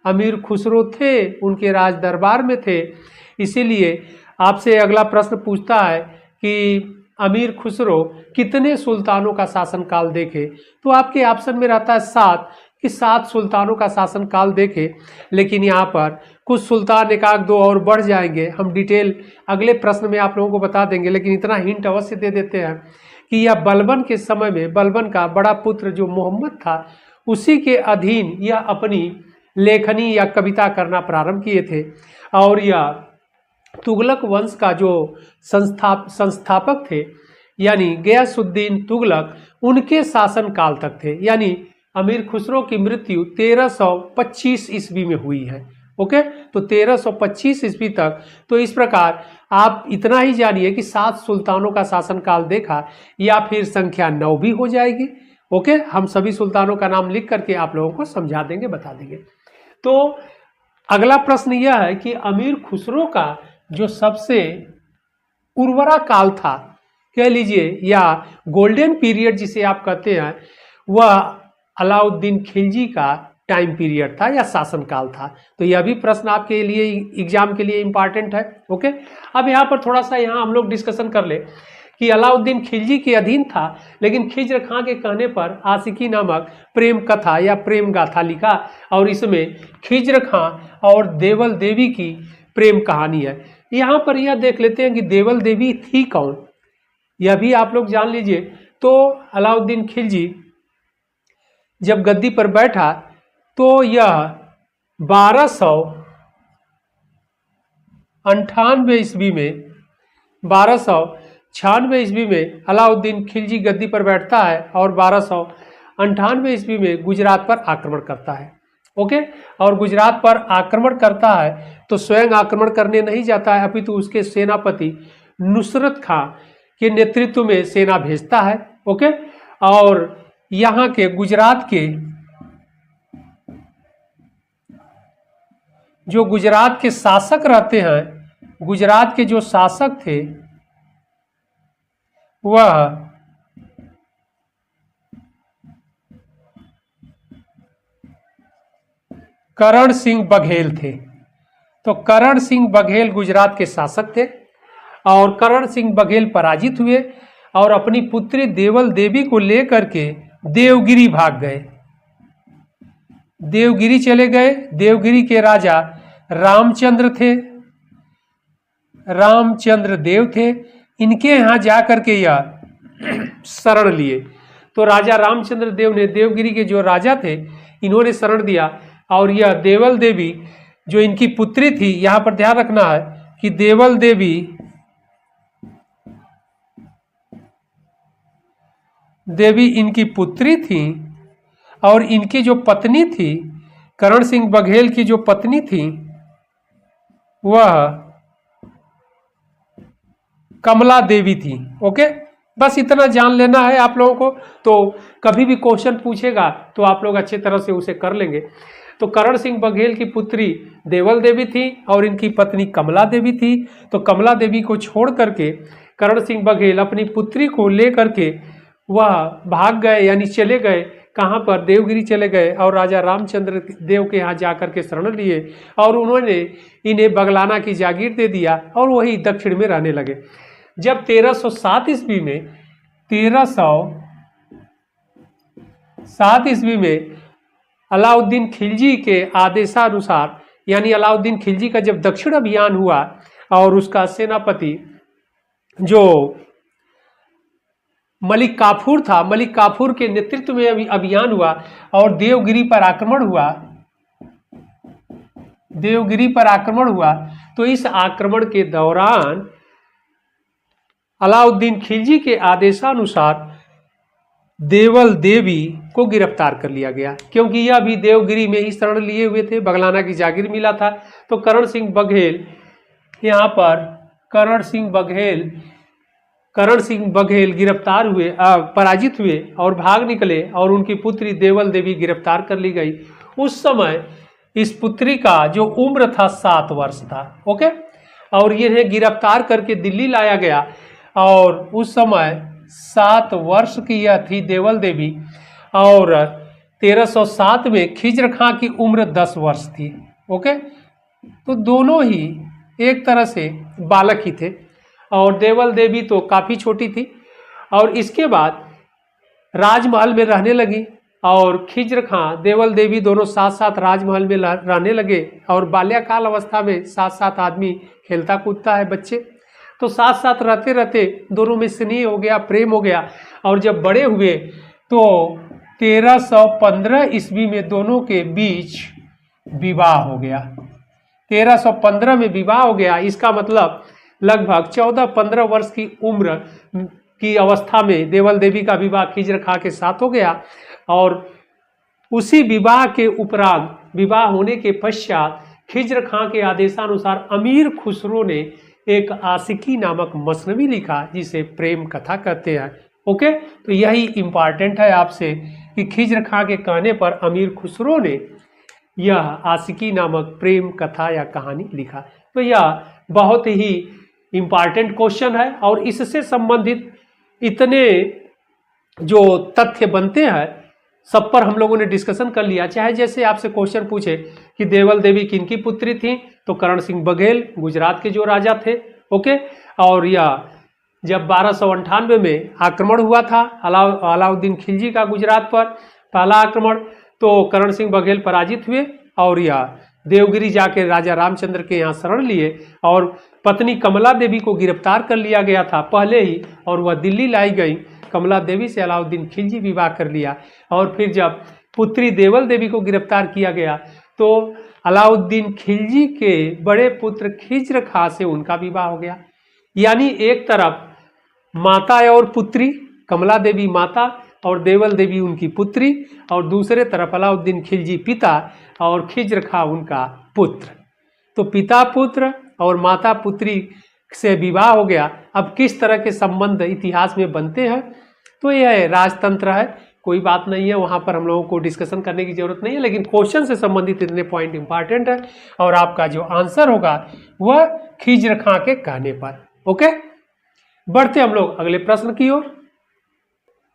अमीर खुसरो थे, उनके राज दरबार में थे। इसीलिए आपसे अगला प्रश्न पूछता है कि अमीर खुसरो कितने सुल्तानों का शासनकाल देखे? तो आपके ऑप्शन में रहता है 7 कि 7 सुल्तानों का शासनकाल देखे, लेकिन यहाँ पर कुछ सुल्तान एक आध दो और बढ़ जाएंगे। हम डिटेल अगले प्रश्न में आप लोगों को बता देंगे, लेकिन इतना हिंट अवश्य दे देते हैं कि यह बलबन के समय में बलबन का बड़ा पुत्र जो मोहम्मद था उसी के अधीन यह अपनी लेखनी या कविता करना प्रारंभ किए थे। और यह तुगलक वंश का जो संस्थापक थे यानी गयासुद्दीन तुगलक, उनके शासन काल तक थे। यानी अमीर खुसरो की मृत्यु 1325 ईस्वी में हुई है। ओके, तो 1325 ईस्वी तक। तो इस प्रकार आप इतना ही जानिए कि 7 सुल्तानों का शासनकाल देखा, या फिर संख्या 9 भी हो जाएगी। ओके, हम सभी सुल्तानों का नाम लिख करके आप लोगों को समझा देंगे, बता देंगे। तो अगला प्रश्न यह है कि अमीर खुसरो का जो सबसे उर्वरा काल था, कह लीजिए, या गोल्डन पीरियड जिसे आप कहते हैं, वह अलाउद्दीन खिलजी का टाइम पीरियड था या शासनकाल था। तो यह भी प्रश्न आपके लिए एग्जाम के लिए इंपॉर्टेंट है। ओके, अब यहाँ पर थोड़ा सा यहाँ हम लोग डिस्कशन कर ले कि अलाउद्दीन खिलजी के अधीन था, लेकिन खिज्र खां के कहने पर आशिकी नामक प्रेम कथा या प्रेम गाथा लिखा और इसमें खिज्र खां और देवल देवी की प्रेम कहानी है। यहाँ पर यह देख लेते हैं कि देवल देवी थी कौन, यह भी आप लोग जान लीजिए। तो अलाउद्दीन खिलजी जब गद्दी पर बैठा तो यह 1298 ईस्वी में 1296 ईस्वी में अलाउद्दीन खिलजी गद्दी पर बैठता है और 1298 ईस्वी में गुजरात पर आक्रमण करता है। ओके, और गुजरात पर आक्रमण करता है तो स्वयं आक्रमण करने नहीं जाता है, अपितु उसके सेनापति नुसरत खां के नेतृत्व में सेना भेजता है। ओके, और यहाँ के गुजरात के जो गुजरात के शासक रहते हैं, गुजरात के जो शासक थे वह करण सिंह बघेल थे। तो करण सिंह बघेल गुजरात के शासक थे और करण सिंह बघेल पराजित हुए और अपनी पुत्री देवल देवी को लेकर के देवगिरी भाग गए, देवगिरी चले गए। देवगिरी के राजा रामचंद्र थे, रामचंद्र देव थे, इनके यहाँ जाकर के यह शरण लिए। तो राजा रामचंद्र देव ने देवगिरी के जो राजा थे इन्होंने शरण दिया और यह देवल देवी जो इनकी पुत्री थी, यहाँ पर ध्यान रखना है कि देवल देवी इनकी पुत्री थी और इनकी जो पत्नी थी, करण सिंह बघेल की जो पत्नी थी वह कमला देवी थी। ओके, बस इतना जान लेना है आप लोगों को। तो कभी भी क्वेश्चन पूछेगा तो आप लोग अच्छे तरह से उसे कर लेंगे। तो करण सिंह बघेल की पुत्री देवल देवी थी और इनकी पत्नी कमला देवी थी। तो कमला देवी को छोड़ करके करण सिंह बघेल अपनी पुत्री को लेकर के वह भाग गए, यानी चले गए कहाँ पर, देवगिरी चले गए और राजा रामचंद्र देव के यहाँ जाकर के शरण लिए और उन्होंने इन्हें बगलाना की जागीर दे दिया और वही दक्षिण में रहने लगे। जब 1307 ईस्वी में 1307 ईस्वी में अलाउद्दीन खिलजी के आदेशानुसार, यानी अलाउद्दीन खिलजी का जब दक्षिण अभियान हुआ और उसका सेनापति जो मलिक काफूर था, मलिक काफूर के नेतृत्व में अभियान हुआ और देवगिरी पर आक्रमण हुआ, देवगिरी पर आक्रमण हुआ। तो इस आक्रमण के दौरान अलाउद्दीन खिलजी के आदेशानुसार देवल देवी को गिरफ्तार कर लिया गया, क्योंकि यह भी देवगिरी में ही शरण लिए हुए थे, बगलाना की जागीर मिला था। तो करण सिंह बघेल यहाँ पर करण सिंह बघेल गिरफ्तार हुए, पराजित हुए और भाग निकले और उनकी पुत्री देवल देवी गिरफ्तार कर ली गई। उस समय इस पुत्री का जो उम्र था 7 वर्ष था। ओके, और इन्हें गिरफ्तार करके दिल्ली लाया गया और उस समय 7 वर्ष की यह थी देवल देवी और 1307 में खिज्र खां की उम्र 10 वर्ष थी। ओके, तो दोनों ही एक तरह से बालक ही थे और देवल देवी तो काफ़ी छोटी थी। और इसके बाद राजमहल में रहने लगी और खिज्र खां देवल देवी दोनों साथ साथ राजमहल में रहने लगे और बाल्यकाल अवस्था में साथ साथ आदमी खेलता कूदता है, बच्चे तो साथ साथ रहते रहते दोनों में स्नेह हो गया, प्रेम हो गया। और जब बड़े हुए तो 1315 ईस्वी में दोनों के बीच विवाह हो गया। 1315 में विवाह हो गया, इसका मतलब लगभग 14-15 वर्ष की उम्र की अवस्था में देवल देवी का विवाह खिज्र खां के साथ हो गया। और उसी विवाह के उपरांत, विवाह होने के पश्चात खिज्र खां के आदेशानुसार अमीर खुसरो ने एक आशिकी नामक मसनवी लिखा जिसे प्रेम कथा कहते हैं। ओके, तो यही इम्पॉर्टेंट है आपसे कि खिज्र खां के कहने पर अमीर खुसरो ने यह आशिकी नामक प्रेम कथा या कहानी लिखा। तो यह बहुत ही इम्पॉर्टेंट क्वेश्चन है और इससे संबंधित इतने जो तथ्य बनते हैं सब पर हम लोगों ने डिस्कशन कर लिया। चाहे जैसे आपसे क्वेश्चन पूछे कि देवल देवी किनकी पुत्री थी, तो करण सिंह बघेल गुजरात के जो राजा थे, ओके। और यह जब 1298 में आक्रमण हुआ था अलाउद्दीन खिलजी का गुजरात पर पहला आक्रमण, तो करण सिंह बघेल पराजित हुए और यह देवगिरी जाके राजा रामचंद्र के यहाँ शरण लिए और पत्नी कमला देवी को गिरफ्तार कर लिया गया था पहले ही, और वह दिल्ली लाई गई। कमला देवी से अलाउद्दीन खिलजी विवाह कर लिया और फिर जब पुत्री देवल देवी को गिरफ्तार किया गया तो अलाउद्दीन खिलजी के बड़े पुत्र खिज्र खां से उनका विवाह हो गया। यानी एक तरफ माता और पुत्री, कमला देवी माता और देवल देवी उनकी पुत्री, और दूसरे तरफ अलाउद्दीन खिलजी पिता और खिज्र खां उनका पुत्र। तो पिता पुत्र और माता पुत्री से विवाह हो गया। अब किस तरह के संबंध इतिहास में बनते हैं, तो यह राजतंत्र है, कोई बात नहीं है, वहाँ पर हम लोगों को डिस्कशन करने की जरूरत नहीं है, लेकिन क्वेश्चन से संबंधित इतने पॉइंट इंपॉर्टेंट है और आपका जो आंसर होगा वह खिज्र खां के कहने पर। ओके, बढ़ते हम लोग अगले प्रश्न की ओर।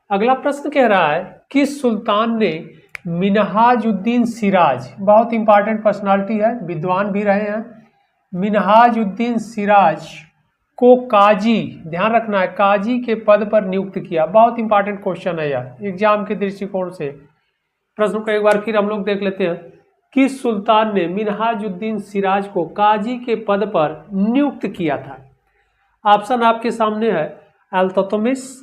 अगला प्रश्न कह रहा है किस सुल्तान ने मिन्हाजुद्दीन सिराज, बहुत इंपॉर्टेंट पर्सनालिटी है, विद्वान भी रहे हैं, मिन्हाजुद्दीन सिराज को काजी, ध्यान रखना है, काजी के पद पर नियुक्त किया। बहुत इंपॉर्टेंट क्वेश्चन है यार एग्जाम के दृष्टिकोण से। प्रश्न को एक बार फिर हम लोग देख लेते हैं। किस सुल्तान ने मिन्हाजुद्दीन सिराज को काजी के पद पर नियुक्त किया था? ऑप्शन आपके सामने है, अल्तुतमिश,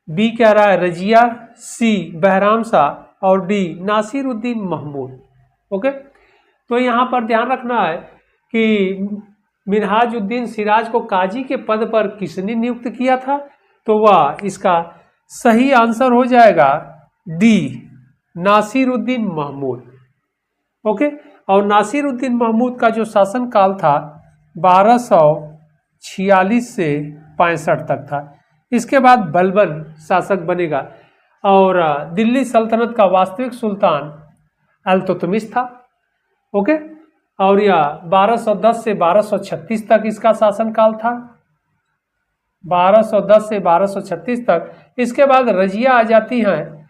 बी कह रहा है रजिया, सी बहराम शाह और डी नासिरुद्दीन महमूद। ओके, तो यहाँ पर ध्यान रखना है कि मिन्हाजुद्दीन सिराज को काजी के पद पर किसने नियुक्त किया था, तो वह इसका सही आंसर हो जाएगा डी नासिरुद्दीन महमूद। ओके, और नासिरुद्दीन महमूद का जो शासन काल था 1246 से 65 तक था। इसके बाद बलबन शासक बनेगा और दिल्ली सल्तनत का वास्तविक सुल्तान अल्तुतमिश था। ओके, और यह 1210 से 1236 तक इसका शासनकाल था, 1210 से 1236 तक। इसके बाद रजिया आ जाती हैं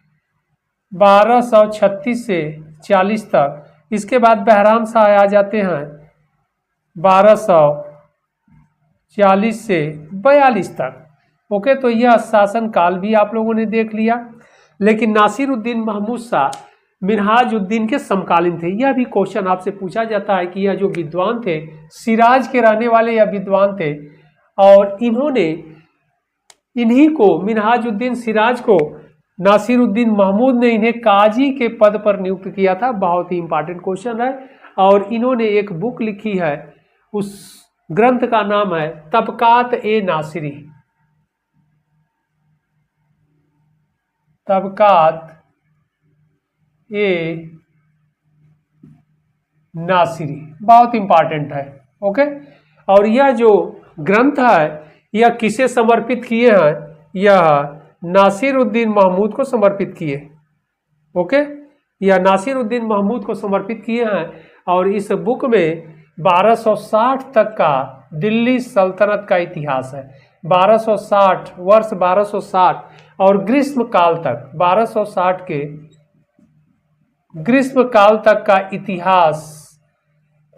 1236 से 40 तक। इसके बाद बहराम शाह आ जाते हैं 1240 से 42 तक। ओके, तो यह शासनकाल भी आप लोगों ने देख लिया। लेकिन नासिरुद्दीन महमूद शाह मिन्हाजुद्दीन के समकालीन थे। यह भी क्वेश्चन आपसे पूछा जाता है कि यह जो विद्वान थे, सिराज के रहने वाले यह विद्वान थे और इन्हीं को मिन्हाजुद्दीन सिराज को नासिरुद्दीन महमूद ने इन्हें काजी के पद पर नियुक्त किया था। बहुत ही इंपॉर्टेंट क्वेश्चन है। और इन्होंने एक बुक लिखी है, उस ग्रंथ का नाम है तबकात ए नासिरी, तबकात ए नासिरी, बहुत इंपॉर्टेंट है। ओके, और यह जो ग्रंथ है यह किसे समर्पित किए हैं? यह नासिरुद्दीन महमूद को समर्पित किए। ओके, यह नासिरुद्दीन महमूद को समर्पित किए हैं और इस बुक में 1260 तक का दिल्ली सल्तनत का इतिहास है। 1260 वर्ष 1260 और ग्रीष्म काल तक, 1260 के ग्रीष्म काल तक का इतिहास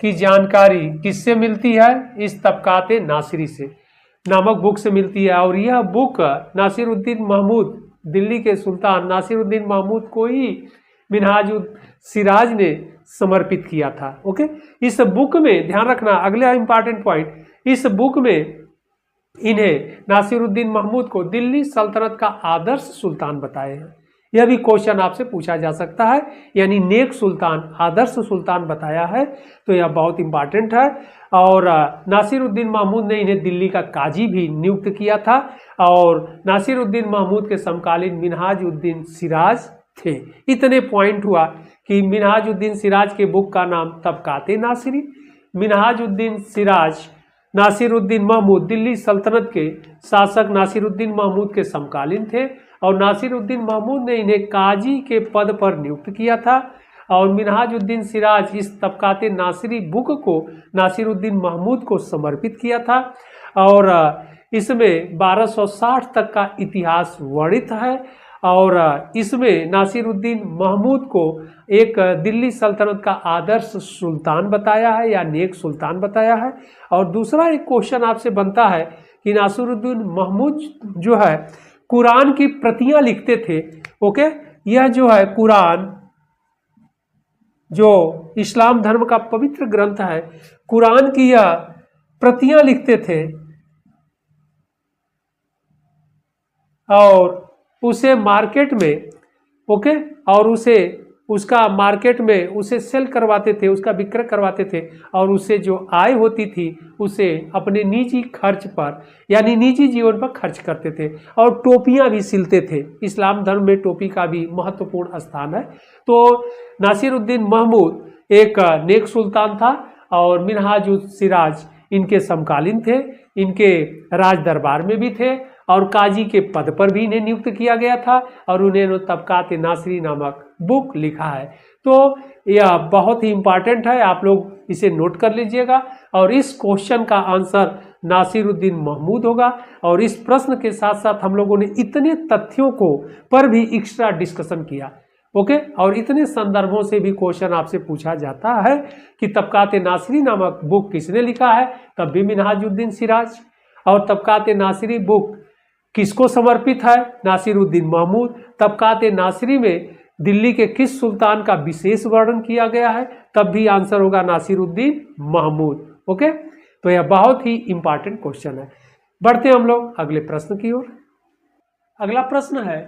की जानकारी किससे मिलती है? इस तबकाते नासिरी से नामक बुक से मिलती है। और यह बुक नासिरुद्दीन महमूद, दिल्ली के सुल्तान नासिरुद्दीन महमूद को ही मिन्हाजुद्दीन सिराज ने समर्पित किया था। ओके, इस बुक में ध्यान रखना, अगला इंपॉर्टेंट पॉइंट, इस बुक में इन्हें नासिरुद्दीन महमूद को दिल्ली सल्तनत का आदर्श सुल्तान बताए हैं। यह भी क्वेश्चन आपसे पूछा जा सकता है, यानी नेक सुल्तान, आदर्श सुल्तान बताया है, तो यह बहुत इंपॉर्टेंट है। और नासिरुद्दीन महमूद ने इन्हें दिल्ली का काजी भी नियुक्त किया था और नासिरुद्दीन महमूद के समकालीन मिन्हाजुद्दीन सिराज थे। इतने पॉइंट हुआ कि मिन्हाजुद्दीन सिराज के बुक का नाम तबकाते नासिरी, मिन्हाजुद्दीन सिराज नासिरुद्दीन महमूद दिल्ली सल्तनत के शासक नासिरुद्दीन महमूद के समकालीन थे और नासिरुद्दीन महमूद ने इन्हें काजी के पद पर नियुक्त किया था। और मिन्हाजुद्दीन सिराज इस तबकाते नासिरी बुक को नासिरुद्दीन महमूद को समर्पित किया था और इसमें 1260 तक का इतिहास वर्णित है और इसमें नासिरुद्दीन महमूद को एक दिल्ली सल्तनत का आदर्श सुल्तान बताया है या नेक सुल्तान बताया है। और दूसरा एक क्वेश्चन आपसे बनता है कि नासिरुद्दीन महमूद जो है कुरान की प्रतियां लिखते थे। ओके, यह जो है कुरान जो इस्लाम धर्म का पवित्र ग्रंथ है, कुरान की यह प्रतियां लिखते थे और उसे मार्केट में, ओके, और उसे उसका मार्केट में उसे सेल करवाते थे, उसका विक्रय करवाते थे और उससे जो आय होती थी उसे अपने निजी खर्च पर यानी निजी जीवन पर खर्च करते थे। और टोपियां भी सिलते थे। इस्लाम धर्म में टोपी का भी महत्वपूर्ण स्थान है। तो नासिरुद्दीन महमूद एक नेक सुल्तान था और मिनहाजुल सिराज इनके समकालीन थे, इनके राज दरबार में भी थे और काजी के पद पर भी इन्हें नियुक्त किया गया था और उन्होंने तबकात नासिरी नामक बुक लिखा है। तो यह बहुत ही इंपॉर्टेंट है, आप लोग इसे नोट कर लीजिएगा। और इस क्वेश्चन का आंसर नासिरुद्दीन महमूद होगा। और इस प्रश्न के साथ साथ हम लोगों ने इतने तथ्यों को पर भी एक्स्ट्रा डिस्कशन किया। ओके, और इतने संदर्भों से भी क्वेश्चन आपसे पूछा जाता है कि तबकात नासिरी नामक बुक किसने लिखा है, तब भी मिनहाजुद्दीन सिराज। और तबकात नासिरी बुक किसको समर्पित है, नासिरुद्दीन महमूद। तबकात नासिरी में दिल्ली के किस सुल्तान का विशेष वर्णन किया गया है, तब भी आंसर होगा नासिरुद्दीन महमूद। ओके, तो यह बहुत ही इंपॉर्टेंट क्वेश्चन है। बढ़ते हम लोग अगले प्रश्न की ओर। अगला प्रश्न है,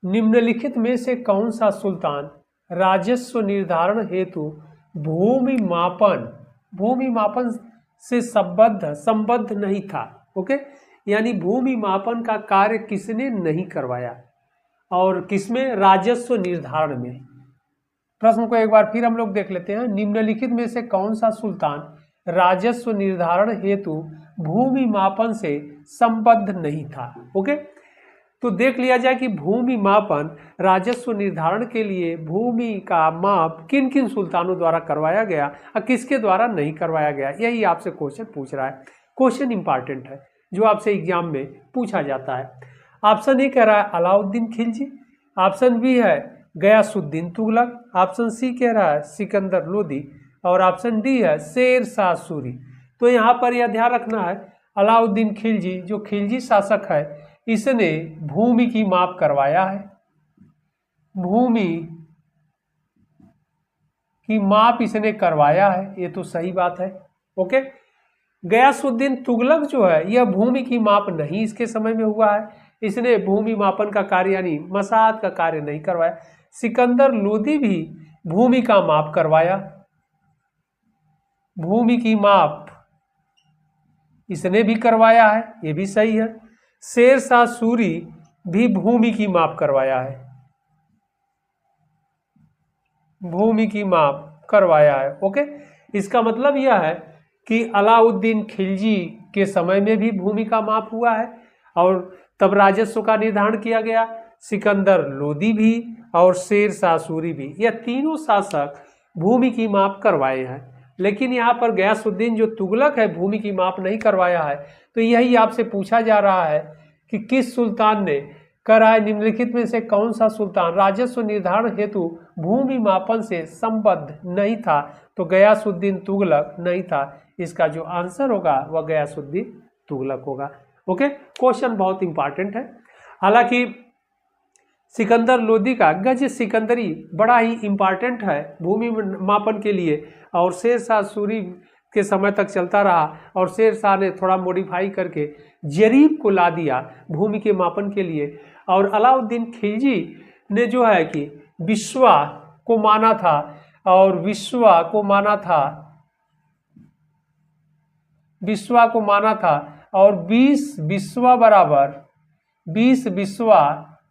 निम्नलिखित में से कौन सा सुल्तान राजस्व निर्धारण हेतु भूमि मापन से संबद्ध नहीं था। ओके, यानी भूमि मापन का कार्य किसने नहीं करवाया और किसमें, राजस्व निर्धारण में। प्रश्न को एक बार फिर हम लोग देख लेते हैं। निम्नलिखित में से कौन सा सुल्तान राजस्व निर्धारण हेतु भूमि मापन से संबद्ध नहीं था। ओके, तो देख लिया जाए कि भूमि मापन राजस्व निर्धारण के लिए भूमि का माप किन किन सुल्तानों द्वारा करवाया गया और किसके द्वारा नहीं करवाया गया, यही आपसे क्वेश्चन पूछ रहा है। क्वेश्चन इंपॉर्टेंट है जो आपसे एग्जाम में पूछा जाता है। ऑप्शन ए कह रहा है अलाउद्दीन खिलजी, ऑप्शन बी है गयासुद्दीन तुगलक, ऑप्शन सी कह रहा है सिकंदर लोदी और ऑप्शन डी है शेर शाह सूरी। तो यहाँ पर यह ध्यान रखना है, अलाउद्दीन खिलजी जो खिलजी शासक है इसने भूमि की माप करवाया है, भूमि की माप इसने करवाया है, ये तो सही बात है। ओके, गयासुद्दीन तुगलक जो है यह भूमि की माप नहीं इसके समय में हुआ है, इसने भूमि मापन का कार्य यानी मसाहत का कार्य नहीं करवाया। सिकंदर लोदी भी भूमि का माप करवाया, भूमि की माप इसने भी करवाया है, ये भी सही है। शेर शाह सूरी भी भूमि की माप करवाया है, भूमि की माप करवाया है। ओके, इसका मतलब यह है कि अलाउद्दीन खिलजी के समय में भी भूमि का माप हुआ है और तब राजस्व का निर्धारण किया गया। सिकंदर लोदी भी और शेर शाह सूरी भी, यह तीनों शासक भूमि की माप करवाए हैं। लेकिन यहाँ पर गयासुद्दीन जो तुगलक है भूमि की माप नहीं करवाया है। तो यही आपसे पूछा जा रहा है कि किस सुल्तान ने करा है, निम्नलिखित में से कौन सा सुल्तान राजस्व निर्धारण हेतु भूमि मापन से संबद्ध नहीं था। तो गयासुद्दीन तुगलक नहीं था, इसका जो आंसर होगा वह गयासुद्दीन तुगलक होगा। ओके, क्वेश्चन बहुत इंपॉर्टेंट है। हालांकि सिकंदर लोदी का गज सिकंदरी बड़ा ही इंपॉर्टेंट है भूमि मापन के लिए और शेर शाह सूरी के समय तक चलता रहा और शेर शाह ने थोड़ा मॉडिफाई करके जरीब को ला दिया भूमि के मापन के लिए। और अलाउद्दीन खिलजी ने जो है कि विश्वा को माना था और विश्वा को माना था और 20 बिस्वा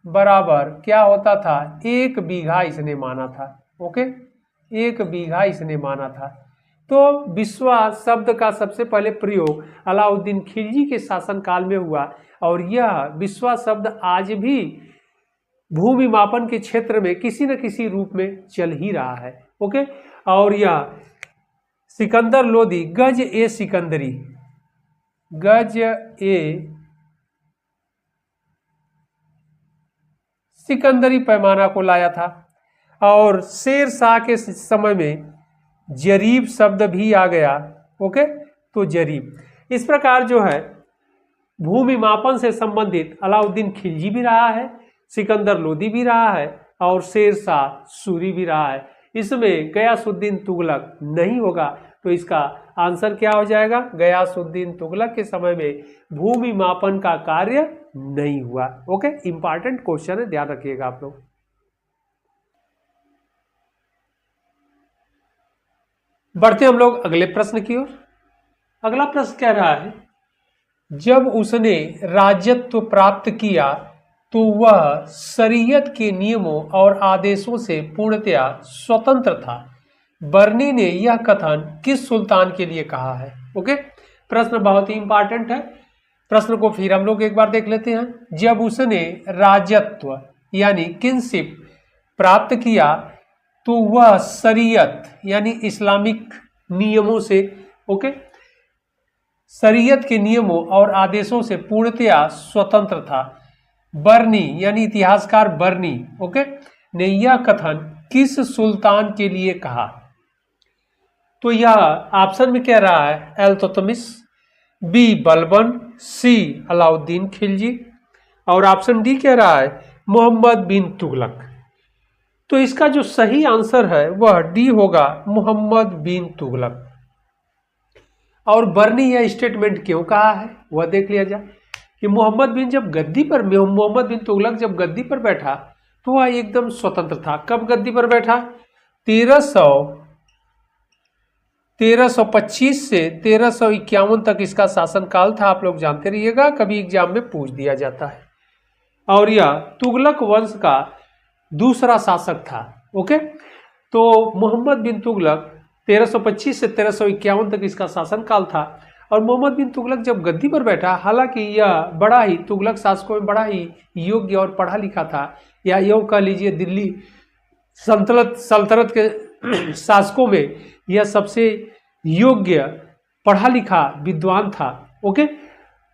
बराबर क्या होता था, 1 बीघा इसने माना था। ओके, 1 बीघा इसने माना था। तो बिस्वा शब्द का सबसे पहले प्रयोग अलाउद्दीन खिलजी के शासनकाल में हुआ और यह बिस्वा शब्द आज भी भूमि मापन के क्षेत्र में किसी न किसी रूप में चल ही रहा है। ओके, और यह सिकंदर लोदी गज ए सिकंदरी पैमाना को लाया था। और शेर शाह के समय में जरीब शब्द भी आ गया। ओके, तो जरीब, इस प्रकार जो है भूमि मापन से संबंधित अलाउद्दीन खिलजी भी रहा है, सिकंदर लोदी भी रहा है और शेर शाह सूरी भी रहा है। इसमें गयासुद्दीन तुगलक नहीं होगा, तो इसका आंसर क्या हो जाएगा? गयासुद्दीन तुगलक के समय में भूमि मापन का कार्य नहीं हुआ। ओके, इंपॉर्टेंट क्वेश्चन है, ध्यान रखिएगा आप लोग। बढ़ते हम लोग अगले प्रश्न की ओर। अगला प्रश्न कह रहा है, जब उसने राजत्व प्राप्त किया तो वह शरीयत के नियमों और आदेशों से पूर्णतया स्वतंत्र था। बर्नी ने यह कथन किस सुल्तान के लिए कहा है? ओके, प्रश्न बहुत ही इंपॉर्टेंट है। प्रश्न को फिर हम लोग एक बार देख लेते हैं। जब उसने राजत्व यानी किंगशिप प्राप्त किया तो वह शरीयत यानी इस्लामिक नियमों से, ओके, शरीयत के नियमों और आदेशों से पूर्णतया स्वतंत्र था। बर्नी यानी इतिहासकार बर्नी, ओके, ने यह कथन किस सुल्तान के लिए कहा? तो यह ऑप्शन में कह रहा है इल्तुतमिश, बी बलबन, सी अलाउद्दीन खिलजी और ऑप्शन डी कह रहा है मोहम्मद बिन तुगलक। तो इसका जो सही आंसर है वह डी होगा, मोहम्मद बिन तुगलक। और बर्नी यह स्टेटमेंट क्यों कहा है वह देख लिया जाए कि मोहम्मद बिन तुगलक जब गद्दी पर बैठा तो वह एकदम स्वतंत्र था। कब गद्दी पर बैठा? 1325 से 1351 तक इसका शासनकाल था। आप लोग जानते रहिएगा, कभी एग्जाम में पूछ दिया जाता है। और यह तुगलक वंश का दूसरा शासक था। ओके, तो मोहम्मद बिन तुगलक 1325 से 1351 तक इसका शासनकाल था। और मोहम्मद बिन तुगलक जब गद्दी पर बैठा, हालांकि यह बड़ा ही तुगलक शासकों में बड़ा ही योग्य और पढ़ा लिखा था, या यूँ कह लीजिए दिल्ली सल्तनत के शासकों में यह सबसे योग्य पढ़ा लिखा विद्वान था। ओके,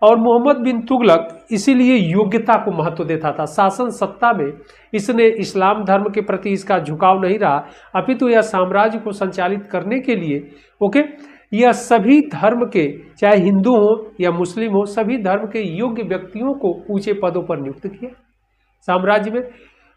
और मोहम्मद बिन तुगलक इसीलिए योग्यता को महत्व देता था। शासन सत्ता में इसने इस्लाम धर्म के प्रति इसका झुकाव नहीं रहा, अपितु यह साम्राज्य को संचालित करने के लिए, ओके, यह सभी धर्म के, चाहे हिंदू हो या मुस्लिम हो, सभी धर्म के योग्य व्यक्तियों को ऊंचे पदों पर नियुक्त किया साम्राज्य में।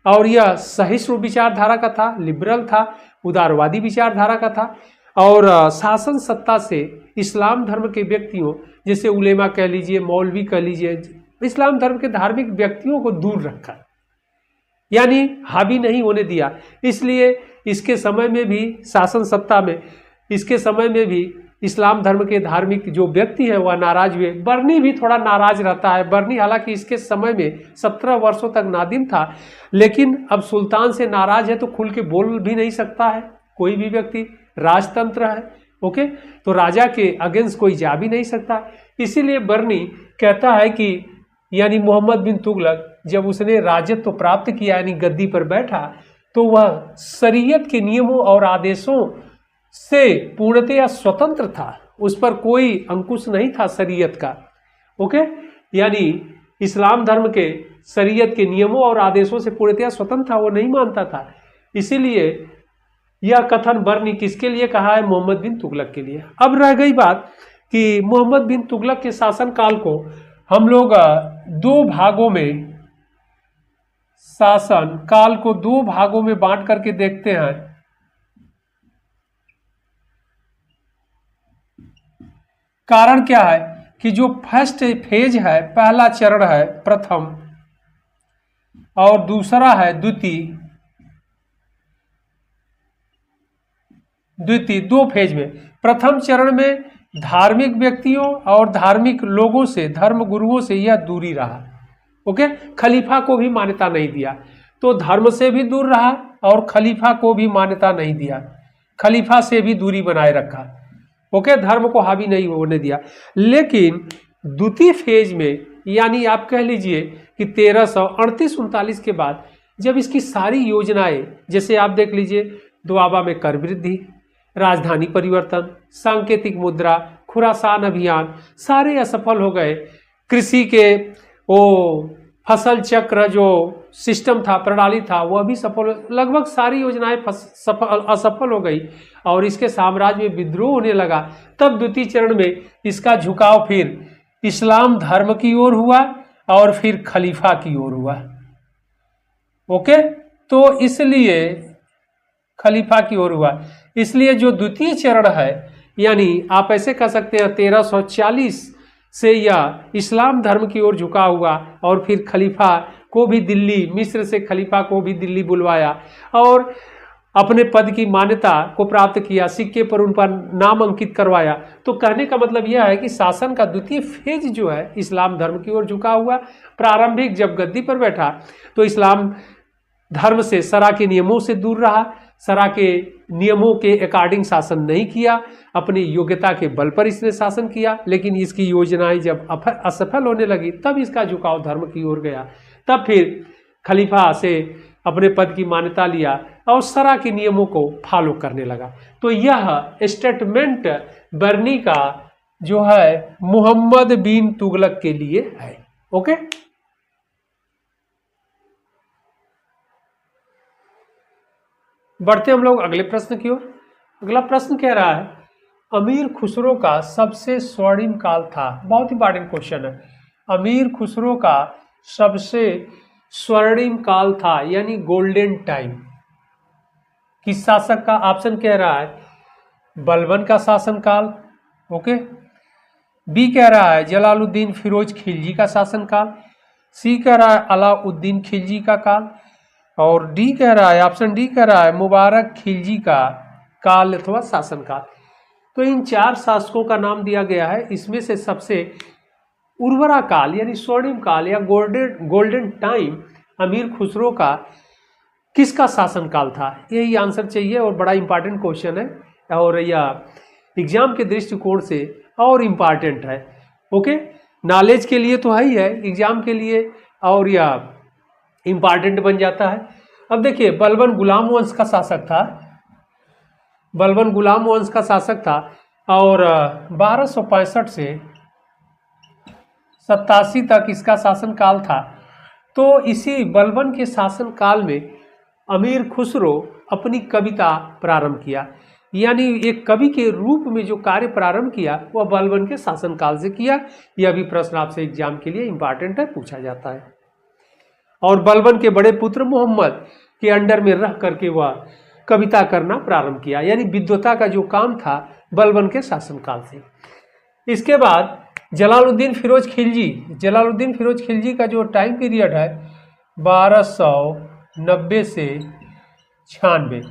और यह सहिष्णु विचारधारा का था, लिबरल था, उदारवादी विचारधारा का था। और शासन सत्ता से इस्लाम धर्म के व्यक्तियों, जैसे उलेमा कह लीजिए, मौलवी कह लीजिए, इस्लाम धर्म के धार्मिक व्यक्तियों को दूर रखा, यानी हावी नहीं होने दिया। इसलिए इसके समय में भी शासन सत्ता में, इसके समय में भी इस्लाम धर्म के धार्मिक जो व्यक्ति है वह नाराज हुए। बर्नी भी थोड़ा नाराज रहता है। बर्नी हालांकि इसके समय में 17 वर्षों तक नादिम था, लेकिन अब सुल्तान से नाराज है तो खुल के बोल भी नहीं सकता है कोई भी व्यक्ति, राजतंत्र है। ओके, तो राजा के अगेंस्ट कोई जा भी नहीं सकता। इसीलिए बर्नी कहता है कि यानी मोहम्मद बिन तुगलक जब उसने राजत्व प्राप्त किया यानी गद्दी पर बैठा, तो वह शरीयत के नियमों और आदेशों से पूर्णतया स्वतंत्र था। उस पर कोई अंकुश नहीं था शरीयत का। ओके, यानी इस्लाम धर्म के शरीयत के नियमों और आदेशों से पूर्णतया स्वतंत्र था, वो नहीं मानता था। इसीलिए यह कथन बर्नी किसके लिए कहा है? मोहम्मद बिन तुगलक के लिए। अब रह गई बात कि मोहम्मद बिन तुगलक के शासनकाल को हम लोग दो भागों में, शासन काल को दो भागों में बांट करके देखते हैं। कारण क्या है कि जो फर्स्ट फेज है, पहला चरण है प्रथम और दूसरा है द्वितीय, दो फेज में। प्रथम चरण में धार्मिक व्यक्तियों और धार्मिक लोगों से, धर्म गुरुओं से यह दूरी रहा। ओके, खलीफा को भी मान्यता नहीं दिया, तो धर्म से भी दूर रहा और खलीफा को भी मान्यता नहीं दिया, खलीफा से भी दूरी बनाए रखा। ओके, धर्म को हावी नहीं होने दिया। लेकिन द्वितीय फेज में, यानी आप कह लीजिए कि 1338-39 के बाद जब इसकी सारी योजनाएं, जैसे आप देख लीजिए दोआबा में कर वृद्धि, राजधानी परिवर्तन, सांकेतिक मुद्रा, खुरासान अभियान, सारे असफल हो गए। कृषि के वो फसल चक्र जो सिस्टम था, प्रणाली था, वह भी सफल, लगभग सारी योजनाएं असफल हो गई और इसके साम्राज्य में विद्रोह होने लगा। तब द्वितीय चरण में इसका झुकाव फिर इस्लाम धर्म की ओर हुआ और फिर खलीफा की ओर हुआ। ओके, तो इसलिए खलीफा की ओर हुआ, इसलिए जो द्वितीय चरण है, यानी आप ऐसे कह सकते हैं 1340 से यह इस्लाम धर्म की ओर झुका हुआ और फिर खलीफा को भी दिल्ली, मिस्र से खलीफा को भी दिल्ली बुलवाया और अपने पद की मान्यता को प्राप्त किया, सिक्के पर उन पर नाम अंकित करवाया। तो कहने का मतलब यह है कि शासन का द्वितीय फेज जो है इस्लाम धर्म की ओर झुका हुआ। प्रारंभिक जब गद्दी पर बैठा तो इस्लाम धर्म से, शरा के नियमों से दूर रहा, शरा के नियमों के अकॉर्डिंग शासन नहीं किया, अपनी योग्यता के बल पर इसने शासन किया। लेकिन इसकी योजनाएं जब असफल होने लगी तब इसका झुकाव धर्म की ओर गया। तब फिर खलीफा से अपने पद की मान्यता लिया और शरा के नियमों को फॉलो करने लगा। तो यह स्टेटमेंट बर्नी का जो है मोहम्मद बिन तुगलक के लिए है। ओके, बढ़ते हम लोग अगले प्रश्न की ओर। अगला प्रश्न कह रहा है अमीर खुसरो का सबसे स्वर्णिम काल था। बहुत इंपॉर्टेंट क्वेश्चन है। अमीर खुसरो का सबसे स्वर्णिम काल था यानी गोल्डन टाइम किस शासक का? ऑप्शन कह रहा है बलबन का शासनकाल। ओके, बी कह रहा है जलालुद्दीन फिरोज खिलजी का शासनकाल, सी कह रहा है अलाउद्दीन खिलजी का काल और डी कह रहा है, ऑप्शन डी कह रहा है मुबारक खिलजी का काल अथवा शासनकाल। तो इन चार शासकों का नाम दिया गया है। इसमें से सबसे उर्वरा काल यानी स्वर्णिम काल या गोल्डन टाइम अमीर खुसरो का किसका शासनकाल था? यही आंसर चाहिए और बड़ा इंपॉर्टेंट क्वेश्चन है और यह एग्जाम के दृष्टिकोण से और इम्पॉर्टेंट है। ओके, नॉलेज के लिए तो है ही है, एग्जाम के लिए और यह इम्पॉर्टेंट बन जाता है। अब देखिए, बलबन गुलाम वंश का शासक था, बलबन गुलाम वंश का शासक था और 1265 से 87 तक इसका शासनकाल था। तो इसी बलबन के शासनकाल में अमीर खुसरो अपनी कविता प्रारंभ किया, यानी एक कवि के रूप में जो कार्य प्रारंभ किया वह बलबन के शासनकाल से किया। यह भी प्रश्न आपसे एग्जाम के लिए इंपॉर्टेंट है, पूछा जाता है। और बलबन के बड़े पुत्र मोहम्मद के अंडर में रह करके वह कविता करना प्रारंभ किया, यानी विद्वता का जो काम था बलबन के शासनकाल से। इसके बाद जलालुद्दीन फिरोज खिलजी, जलालुद्दीन फिरोज खिलजी का जो टाइम पीरियड है 1290 से 96,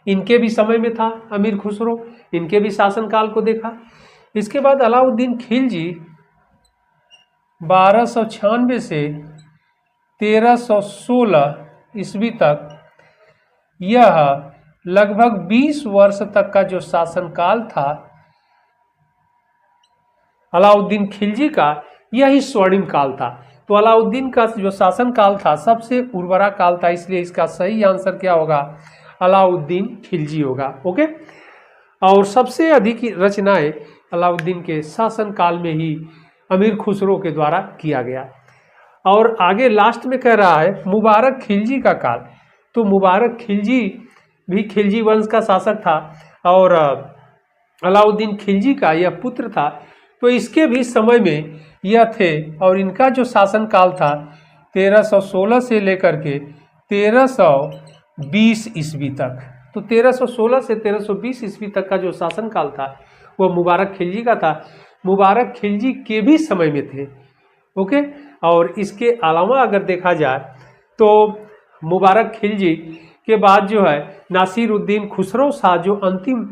इनके भी समय में था अमीर खुसरो, इनके भी शासनकाल को देखा। इसके बाद अलाउद्दीन खिलजी 1296 से 1316 ईस्वी तक, यह लगभग 20 वर्ष तक का जो शासनकाल था अलाउद्दीन खिलजी का, यही स्वर्णिम काल था। तो अलाउद्दीन का जो शासनकाल था सबसे उर्वरा काल था, इसलिए इसका सही आंसर क्या होगा? अलाउद्दीन खिलजी होगा। ओके, और सबसे अधिक रचनाएं अलाउद्दीन के शासनकाल में ही अमीर खुसरो के द्वारा किया गया। और आगे लास्ट में कह रहा है मुबारक खिलजी का काल। तो मुबारक खिलजी भी खिलजी वंश का शासक था और अलाउद्दीन खिलजी का यह पुत्र था। तो इसके भी समय में यह थे और इनका जो शासनकाल था 1316 से लेकर के 1320 ईस्वी तक। तो 1316 से 1320 ईस्वी तक का जो शासनकाल था वह मुबारक खिलजी का था। मुबारक खिलजी के भी समय में थे। ओके, और इसके अलावा अगर देखा जाए तो मुबारक खिलजी के बाद जो है नासिरुद्दीन खुसरो शाह जो अंतिम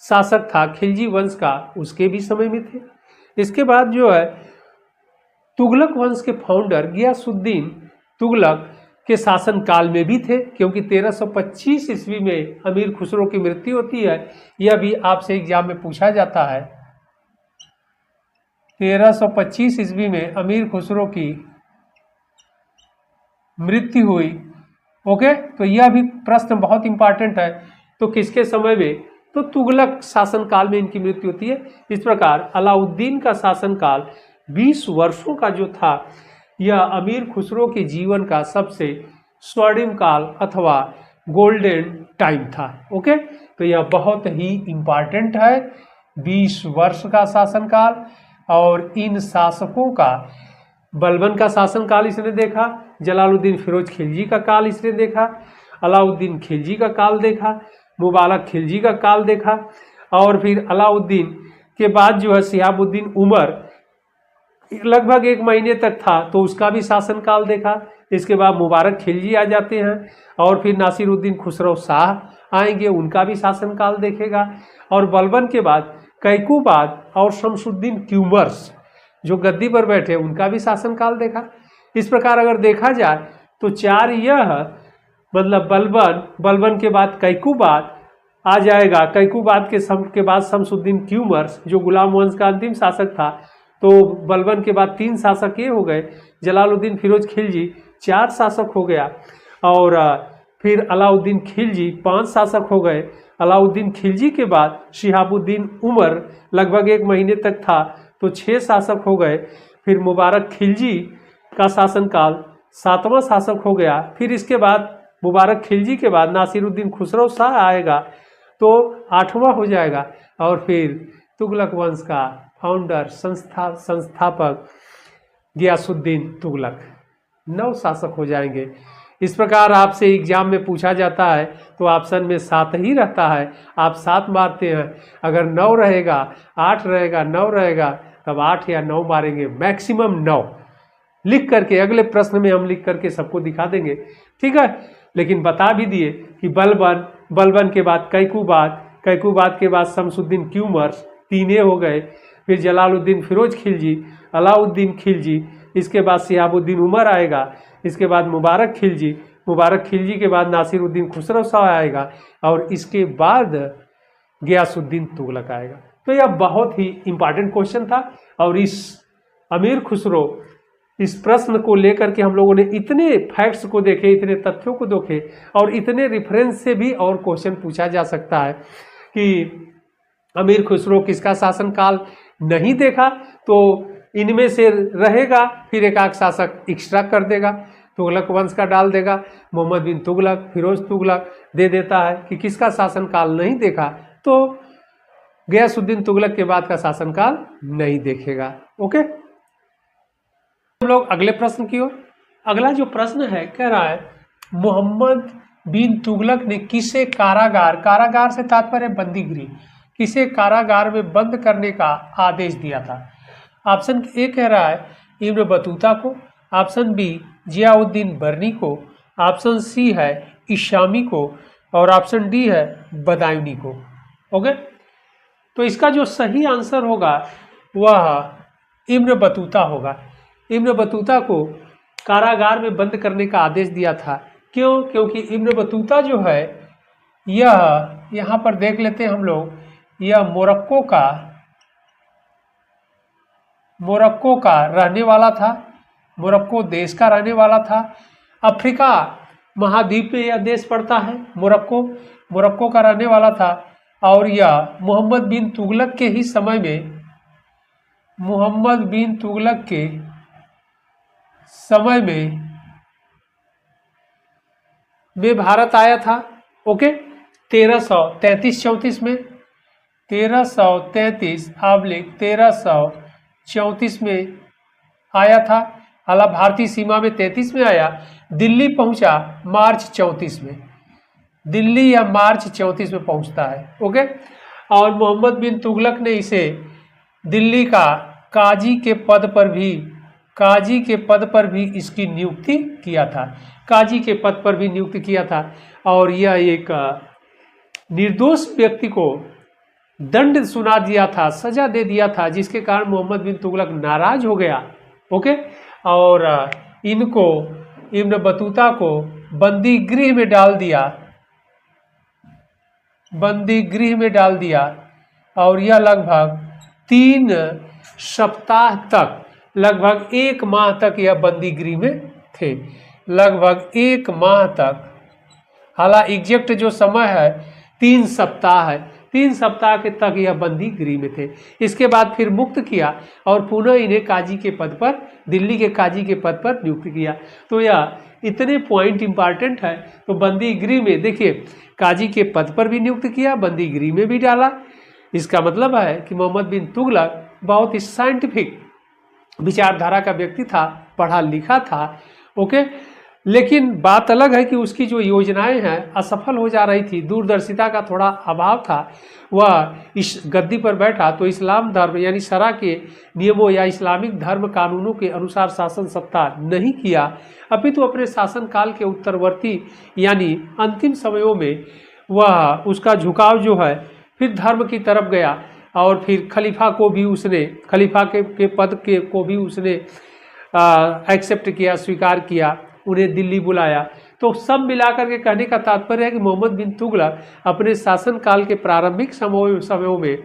शासक था खिलजी वंश का, उसके भी समय में थे। इसके बाद जो है तुगलक वंश के फाउंडर गियासुद्दीन तुगलक के शासन काल में भी थे, क्योंकि 1325 ईस्वी में अमीर खुसरो की मृत्यु होती है। यह भी आपसे एग्जाम में पूछा जाता है। 1325 ईस्वी में अमीर खुसरो की मृत्यु हुई। ओके, तो यह भी प्रश्न बहुत इंपॉर्टेंट है। तो किसके समय में? तो तुगलक शासनकाल में इनकी मृत्यु होती है। इस प्रकार अलाउद्दीन का शासनकाल 20 वर्षों का जो था, यह अमीर खुसरो के जीवन का सबसे स्वर्णिम काल अथवा गोल्डन टाइम था। ओके, तो यह बहुत ही इम्पॉर्टेंट है। 20 वर्ष का शासनकाल, और इन शासकों का बलबन का शासनकाल इसने देखा, जलालुद्दीन फिरोज खिलजी का काल इसने देखा, अलाउद्दीन खिलजी का काल देखा, मुबारक खिलजी का काल देखा, और फिर अलाउद्दीन के बाद जो है शिहाबुद्दीन उमर लगभग 1 महीने तक था तो उसका भी शासनकाल देखा। इसके बाद मुबारक खिलजी आ जाते हैं, और फिर नासिरुद्दीन खुसरो शाह आएंगे, उनका भी शासनकाल देखेगा। और बलबन के बाद कैकूबाद और शमसुद्दीन ट्यूमर्स जो गद्दी पर बैठे उनका भी शासनकाल देखा। इस प्रकार अगर देखा जाए तो 4 यह मतलब बलबन के बाद कैकूबाद आ जाएगा, कैकूबाद के बाद शमसुद्दीन ट्यूमर्स जो गुलाम वंश का अंतिम शासक था। तो बलबन के बाद 3 शासक ये हो गए, जलालुद्दीन फिरोज खिलजी 4 शासक हो गया, और फिर अलाउद्दीन खिलजी 5 शासक हो गए। अलाउद्दीन खिलजी के बाद शिहाबुद्दीन उमर लगभग 1 महीने तक था तो 6 शासक हो गए। फिर मुबारक खिलजी का शासनकाल 7वां शासक हो गया। फिर इसके बाद मुबारक खिलजी के बाद नासिरुद्दीन खुसरो शाह आएगा तो 8वां हो जाएगा। और फिर तुगलक वंश का फाउंडर संस्थापक गियासुद्दीन तुगलक 9 शासक हो जाएंगे। इस प्रकार आपसे एग्जाम में पूछा जाता है तो ऑप्शन में 7 ही रहता है, आप 7 मारते हैं। अगर 9 रहेगा, 8 रहेगा, 9 रहेगा, तब 8 या 9 मारेंगे, मैक्सिमम 9 लिख करके। अगले प्रश्न में हम लिख करके सबको दिखा देंगे, ठीक है। लेकिन बता भी दिए कि बलबन के बाद कैकूबाद के बाद शमसुद्दीन ट्यूमर्स 3 हो गए। फिर जलालुद्दीन फिरोज खिलजी, अलाउद्दीन खिलजी, इसके बाद शिहाबुद्दीन उमर आएगा, इसके बाद मुबारक खिलजी के बाद नासिरुद्दीन खुसरो शाह आएगा, और इसके बाद गियासुद्दीन तुगलक आएगा। तो यह बहुत ही इंपॉर्टेंट क्वेश्चन था, और इस अमीर खुसरो इस प्रश्न को लेकर के हम लोगों ने इतने फैक्ट्स को देखे, इतने तथ्यों को देखे, और इतने रेफरेंस से भी और क्वेश्चन पूछा जा सकता है कि अमीर खुसरो किसका शासनकाल नहीं देखा तो इनमें से रहेगा, फिर एक आध शासक एक्स्ट्रा कर देगा, तुगलक वंश का डाल देगा, मोहम्मद बिन तुगलक, फिरोज तुगलक दे देता है कि किसका शासनकाल नहीं देखा तो गियासुद्दीन तुगलक के बाद का शासनकाल नहीं देखेगा। ओके, हम लोग अगले प्रश्न की ओर। अगला जो प्रश्न है कह रहा है मोहम्मद बिन तुगलक ने किसे कारागार से तात्पर्य बंदीगृह, किसे कारागार में बंद करने का आदेश दिया था। ऑप्शन ए कह रहा है इब्न बतूता को, ऑप्शन बी जियाउद्दीन बर्नी को, ऑप्शन सी है इशामी को, और ऑप्शन डी है बदायूनी को। ओके, तो इसका जो सही आंसर होगा वह इब्न बतूता होगा। इब्न बतूता को कारागार में बंद करने का आदेश दिया था। क्यों? क्योंकि इब्न बतूता जो है यह यहाँ पर देख लेते हैं हम लोग, यह मोरक्को का रहने वाला था, मोरक्को देश का रहने वाला था। अफ्रीका महाद्वीप में यह देश पड़ता है, मोरक्को का रहने वाला था। और यह मोहम्मद बिन तुगलक के ही समय में, मोहम्मद बिन तुगलक के समय में भारत आया था। ओके, 1333-34 में, 1333-1334 में आया था। हालांकि भारतीय सीमा में 33 में आया, दिल्ली पहुंचा मार्च 34 में, दिल्ली या मार्च 34 में पहुंचता है। ओके, और मोहम्मद बिन तुगलक ने इसे दिल्ली का काजी के पद पर भी इसकी नियुक्ति किया था, काजी के पद पर भी नियुक्त किया था। और यह एक निर्दोष व्यक्ति को दंड सुना दिया था, सजा दे दिया था, जिसके कारण मोहम्मद बिन तुगलक नाराज हो गया। ओके, और इनको, इब्न बतूता को बंदी गृह में डाल दिया, और यह लगभग 3 सप्ताह तक, लगभग 1 माह तक यह बंदी गृह में थे, लगभग 1 माह तक। हालांकि एग्जैक्ट जो समय है 3 सप्ताह है, 3 सप्ताह के तक यह बंदी गृह में थे। इसके बाद फिर मुक्त किया और पुनः इन्हें काजी के पद पर, दिल्ली के काजी के पद पर नियुक्त किया। तो यह इतने पॉइंट इंपॉर्टेंट है। तो बंदीगिरी में देखिए काजी के पद पर भी नियुक्त किया, बंदीगिरी में भी डाला। इसका मतलब है कि मोहम्मद बिन तुगलक बहुत ही साइंटिफिक विचारधारा का व्यक्ति था, पढ़ा लिखा था। ओके, लेकिन बात अलग है कि उसकी जो योजनाएं हैं असफल हो जा रही थी, दूरदर्शिता का थोड़ा अभाव था। वह इस गद्दी पर बैठा तो इस्लाम धर्म यानी शरा के नियमों या इस्लामिक धर्म कानूनों के अनुसार शासन सत्ता नहीं किया, अपितु अपने शासनकाल के उत्तरवर्ती यानी अंतिम समयों में वह उसका झुकाव जो है फिर धर्म की तरफ गया और फिर खलीफा को भी उसने खलीफा के पद के को भी उसने एक्सेप्ट किया, स्वीकार किया, उन्हें दिल्ली बुलाया। तो सब मिलाकर के कहने का तात्पर्य है कि मोहम्मद बिन तुगलक अपने शासनकाल के प्रारंभिक समयों में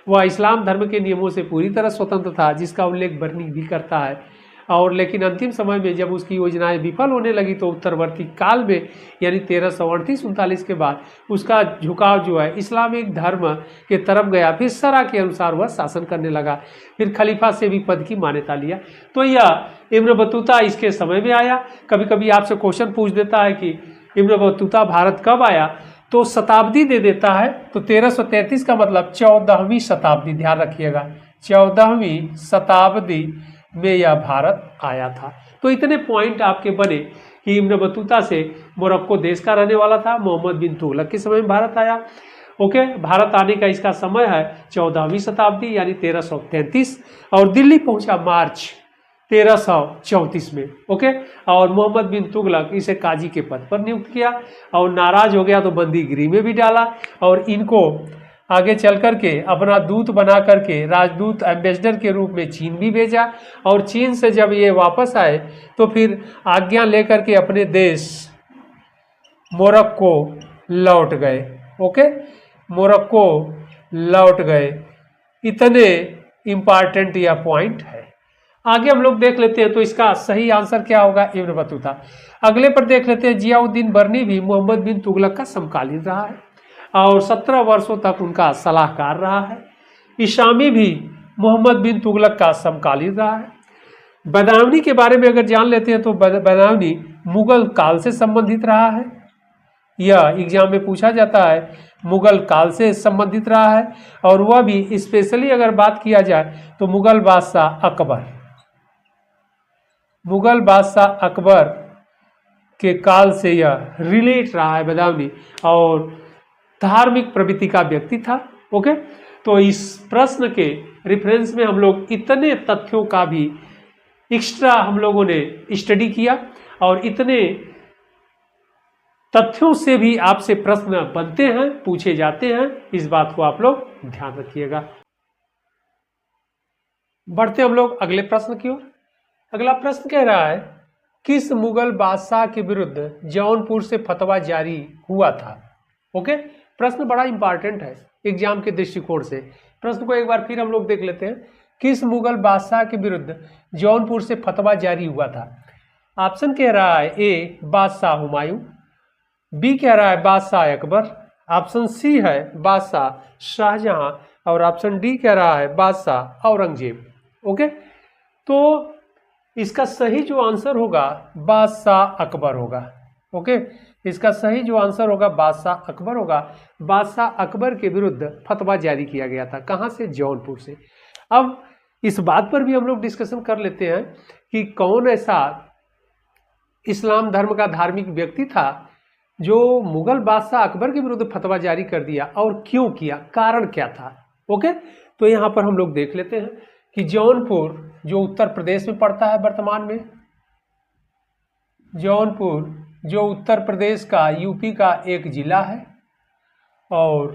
वह इस्लाम धर्म के नियमों से पूरी तरह स्वतंत्र था, जिसका उल्लेख बर्नी भी करता है। और लेकिन अंतिम समय में जब उसकी योजनाएं विफल होने लगी तो उत्तरवर्ती काल में यानी 1338-39 के बाद उसका झुकाव जो है इस्लामिक धर्म के तरफ गया। फिर शरा के अनुसार वह शासन करने लगा, फिर खलीफा से भी पद की मान्यता लिया। तो यह इब्न बतूता इसके समय में आया। कभी कभी आपसे क्वेश्चन पूछ देता है कि इब्न बतूता भारत कब आया, तो शताब्दी दे देता है। तो 1333 का मतलब 14वीं शताब्दी, ध्यान रखिएगा 14वीं शताब्दी में यह भारत आया था। तो इतने पॉइंट आपके बने कि इब्न बतूता से मोरक्को देश का रहने वाला था, मोहम्मद बिन तुगलक के समय में भारत आया। ओके, भारत आने का इसका समय है 14वीं शताब्दी यानी 1333 और दिल्ली पहुंचा मार्च 1334 में। ओके, और मोहम्मद बिन तुगलक इसे काजी के पद पर नियुक्त किया और नाराज हो गया तो बंदीगिरी में भी डाला और इनको आगे चल करके अपना दूत बना करके राजदूत एम्बेसडर के रूप में चीन भी भेजा। और चीन से जब ये वापस आए तो फिर आज्ञा लेकर के अपने देश मोरक्को लौट गए। ओके, मोरक्को लौट गए। इतने इम्पॉर्टेंट यह पॉइंट है। आगे हम लोग देख लेते हैं तो इसका सही आंसर क्या होगा, इब्न बतूता। अगले पर देख लेते हैं, जियाउद्दीन बर्नी भी मोहम्मद बिन तुगलक का समकालीन रहा है और 17 वर्षों तक उनका सलाहकार रहा है। इशामी भी मोहम्मद बिन तुगलक का समकालीन रहा है। बदायूनी के बारे में अगर जान लेते हैं तो बदायूनी मुगल काल से संबंधित रहा है। यह एग्जाम में पूछा जाता है, मुगल काल से संबंधित रहा है। और वह भी स्पेशली अगर बात किया जाए तो मुगल बादशाह अकबर के काल से यह रिलेट रहा है बदायूनी और धार्मिक प्रवृत्ति का व्यक्ति था। ओके, तो इस प्रश्न के रेफरेंस में हम लोग इतने तथ्यों का भी एक्स्ट्रा हम लोगों ने स्टडी किया और इतने तथ्यों से भी आपसे प्रश्न बनते हैं, पूछे जाते हैं। इस बात को आप लोग ध्यान रखिएगा। बढ़ते हम लोग अगले प्रश्न की ओर। अगला प्रश्न कह रहा है, किस मुगल बादशाह के विरुद्ध जौनपुर से फतवा जारी हुआ था। ओके, प्रश्न बड़ा इंपॉर्टेंट है एग्जाम के दृष्टिकोण से। प्रश्न को एक बार फिर हम लोग देख लेते हैं, किस मुगल बादशाह के विरुद्ध जौनपुर से फतवा जारी हुआ था। ऑप्शन कह रहा है ए बादशाह हुमायूं, बी कह रहा है बादशाह अकबर, ऑप्शन सी है बादशाह शाहजहां और ऑप्शन डी कह रहा है बादशाह औरंगजेब। ओके, तो इसका सही जो आंसर होगा बादशाह अकबर होगा। ओके, इसका सही जो आंसर होगा बादशाह अकबर होगा। बादशाह अकबर के विरुद्ध फतवा जारी किया गया था, कहाँ से, जौनपुर से। अब इस बात पर भी हम लोग डिस्कशन कर लेते हैं कि कौन ऐसा इस्लाम धर्म का धार्मिक व्यक्ति था जो मुगल बादशाह अकबर के विरुद्ध फतवा जारी कर दिया और क्यों किया, कारण क्या था। ओके, तो यहाँ पर हम लोग देख लेते हैं कि जौनपुर जो उत्तर प्रदेश में पड़ता है वर्तमान में, जौनपुर जो उत्तर प्रदेश का यूपी का एक जिला है और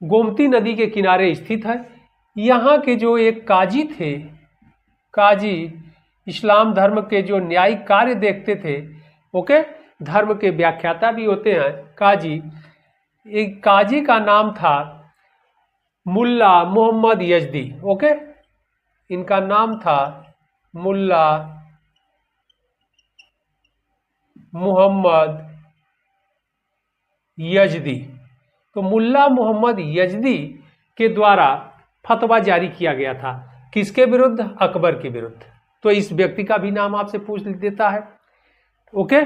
गोमती नदी के किनारे स्थित है। यहाँ के जो एक काजी थे, काजी इस्लाम धर्म के जो न्यायिक कार्य देखते थे। ओके, धर्म के व्याख्याता भी होते हैं काजी। एक काजी का नाम था मुल्ला मोहम्मद यजदी। ओके, इनका नाम था मुल्ला मोहम्मद यजदी। तो मुल्ला मोहम्मद यजदी के द्वारा फतवा जारी किया गया था, किसके विरुद्ध, अकबर के विरुद्ध। तो इस व्यक्ति का भी नाम आपसे पूछ देता है। ओके,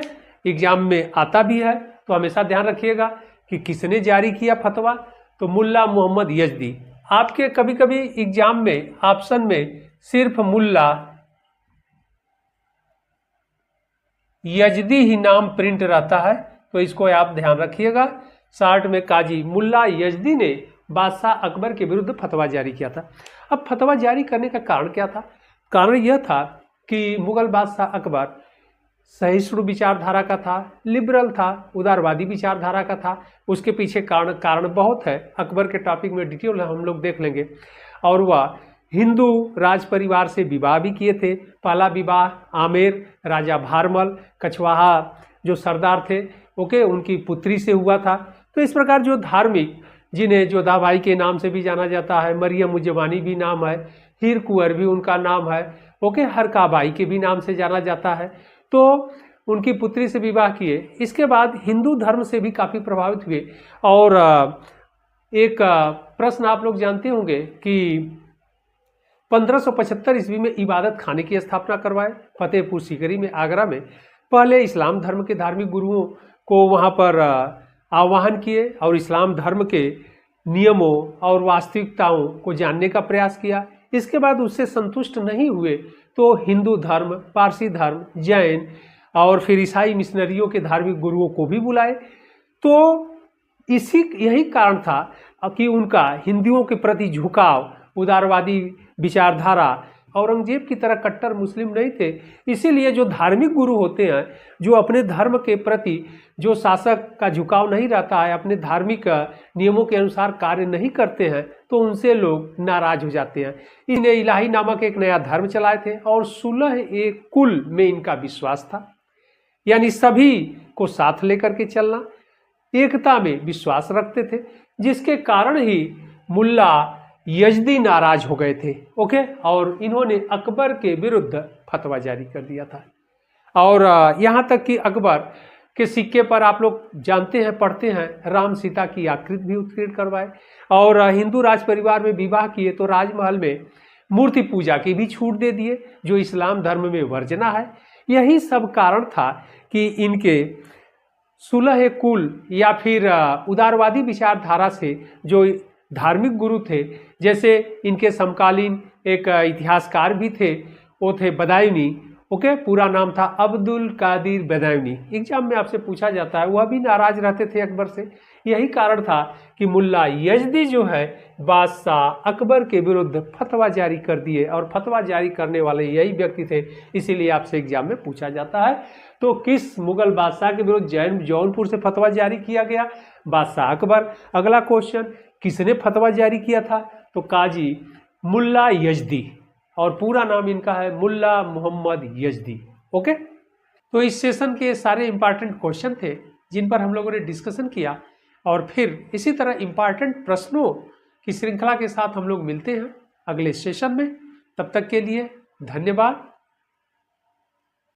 एग्जाम में आता भी है, तो हमेशा ध्यान रखिएगा कि किसने जारी किया फतवा, तो मुल्ला मोहम्मद यजदी। आपके कभी कभी एग्जाम में ऑप्शन में सिर्फ मुल्ला यजदी ही नाम प्रिंट रहता है, तो इसको आप ध्यान रखिएगा। शॉर्ट में काजी मुल्ला यजदी ने बादशाह अकबर के विरुद्ध फतवा जारी किया था। अब फतवा जारी करने का कारण क्या था? कारण यह था कि मुगल बादशाह अकबर सहिष्णु विचारधारा का था, लिबरल था, उदारवादी विचारधारा का था। उसके पीछे कारण बहुत है, अकबर के टॉपिक में डिटेल हम लोग देख लेंगे। और वह हिंदू राज परिवार से विवाह भी किए थे। पहला विवाह आमेर राजा भारमल कछवाहा जो सरदार थे, ओके, उनकी पुत्री से हुआ था। तो इस प्रकार जो धार्मिक, जिन्हें जोधाबाई के नाम से भी जाना जाता है, मरियम उज्जमानी भी नाम है, हीर कुंवर भी उनका नाम है, ओके, हरकाबाई के भी नाम से जाना जाता है। तो उनकी पुत्री से विवाह किए। इसके बाद हिंदू धर्म से भी काफ़ी प्रभावित हुए। और एक प्रश्न आप लोग जानते होंगे कि 1575 ईस्वी में इबादत खाने की स्थापना करवाए फतेहपुर सीकरी में, आगरा में। पहले इस्लाम धर्म के धार्मिक गुरुओं को वहाँ पर आह्वान किए और इस्लाम धर्म के नियमों और वास्तविकताओं को जानने का प्रयास किया। इसके बाद उससे संतुष्ट नहीं हुए तो हिंदू धर्म, पारसी धर्म, जैन और फिर ईसाई मिशनरियों के धार्मिक गुरुओं को भी बुलाए। तो यही कारण था कि उनका हिंदुओं के प्रति झुकाव, उदारवादी विचारधारा, औरंगजेब की तरह कट्टर मुस्लिम नहीं थे। इसीलिए जो धार्मिक गुरु होते हैं, जो अपने धर्म के प्रति जो शासक का झुकाव नहीं रहता है, अपने धार्मिक नियमों के अनुसार कार्य नहीं करते हैं, तो उनसे लोग नाराज हो जाते हैं। इन्हें इलाही नामक एक नया धर्म चलाए थे और 16 एक कुल में इनका विश्वास था, यानी सभी को साथ लेकर के चलना, एकता में विश्वास रखते थे, जिसके कारण ही मुल्ला यजदी नाराज हो गए थे, ओके, और इन्होंने अकबर के विरुद्ध फतवा जारी कर दिया था। और यहाँ तक कि अकबर के सिक्के पर आप लोग जानते हैं, पढ़ते हैं, राम सीता की आकृति भी उत्कीर्ण करवाए। और हिंदू राज परिवार में विवाह किए तो राजमहल में मूर्ति पूजा की भी छूट दे दिए, जो इस्लाम धर्म में वर्जना है। यही सब कारण था कि इनके 16 कुल या फिर उदारवादी विचारधारा से जो धार्मिक गुरु थे, जैसे इनके समकालीन एक इतिहासकार भी थे, वो थे बदायूनी, ओके, पूरा नाम था अब्दुल कादिर बदायूनी। एग्जाम में आपसे पूछा जाता है, वह भी नाराज रहते थे अकबर से। यही कारण था कि मुल्ला यजदी जो है बादशाह अकबर के विरुद्ध फतवा जारी कर दिए, और फतवा जारी करने वाले यही व्यक्ति थे, इसीलिए आपसे एग्जाम में पूछा जाता है। तो किस मुगल बादशाह के विरुद्ध जौनपुर से फतवा जारी किया गया? बादशाह अकबर। अगला क्वेश्चन, किसने फतवा जारी किया था? तो काजी मुल्ला यजदी, और पूरा नाम इनका है मुल्ला मोहम्मद यजदी, ओके। तो इस सेशन के सारे इंपॉर्टेंट क्वेश्चन थे जिन पर हम लोगों ने डिस्कशन किया, और फिर इसी तरह इंपॉर्टेंट प्रश्नों की श्रृंखला के साथ हम लोग मिलते हैं अगले सेशन में। तब तक के लिए धन्यवाद।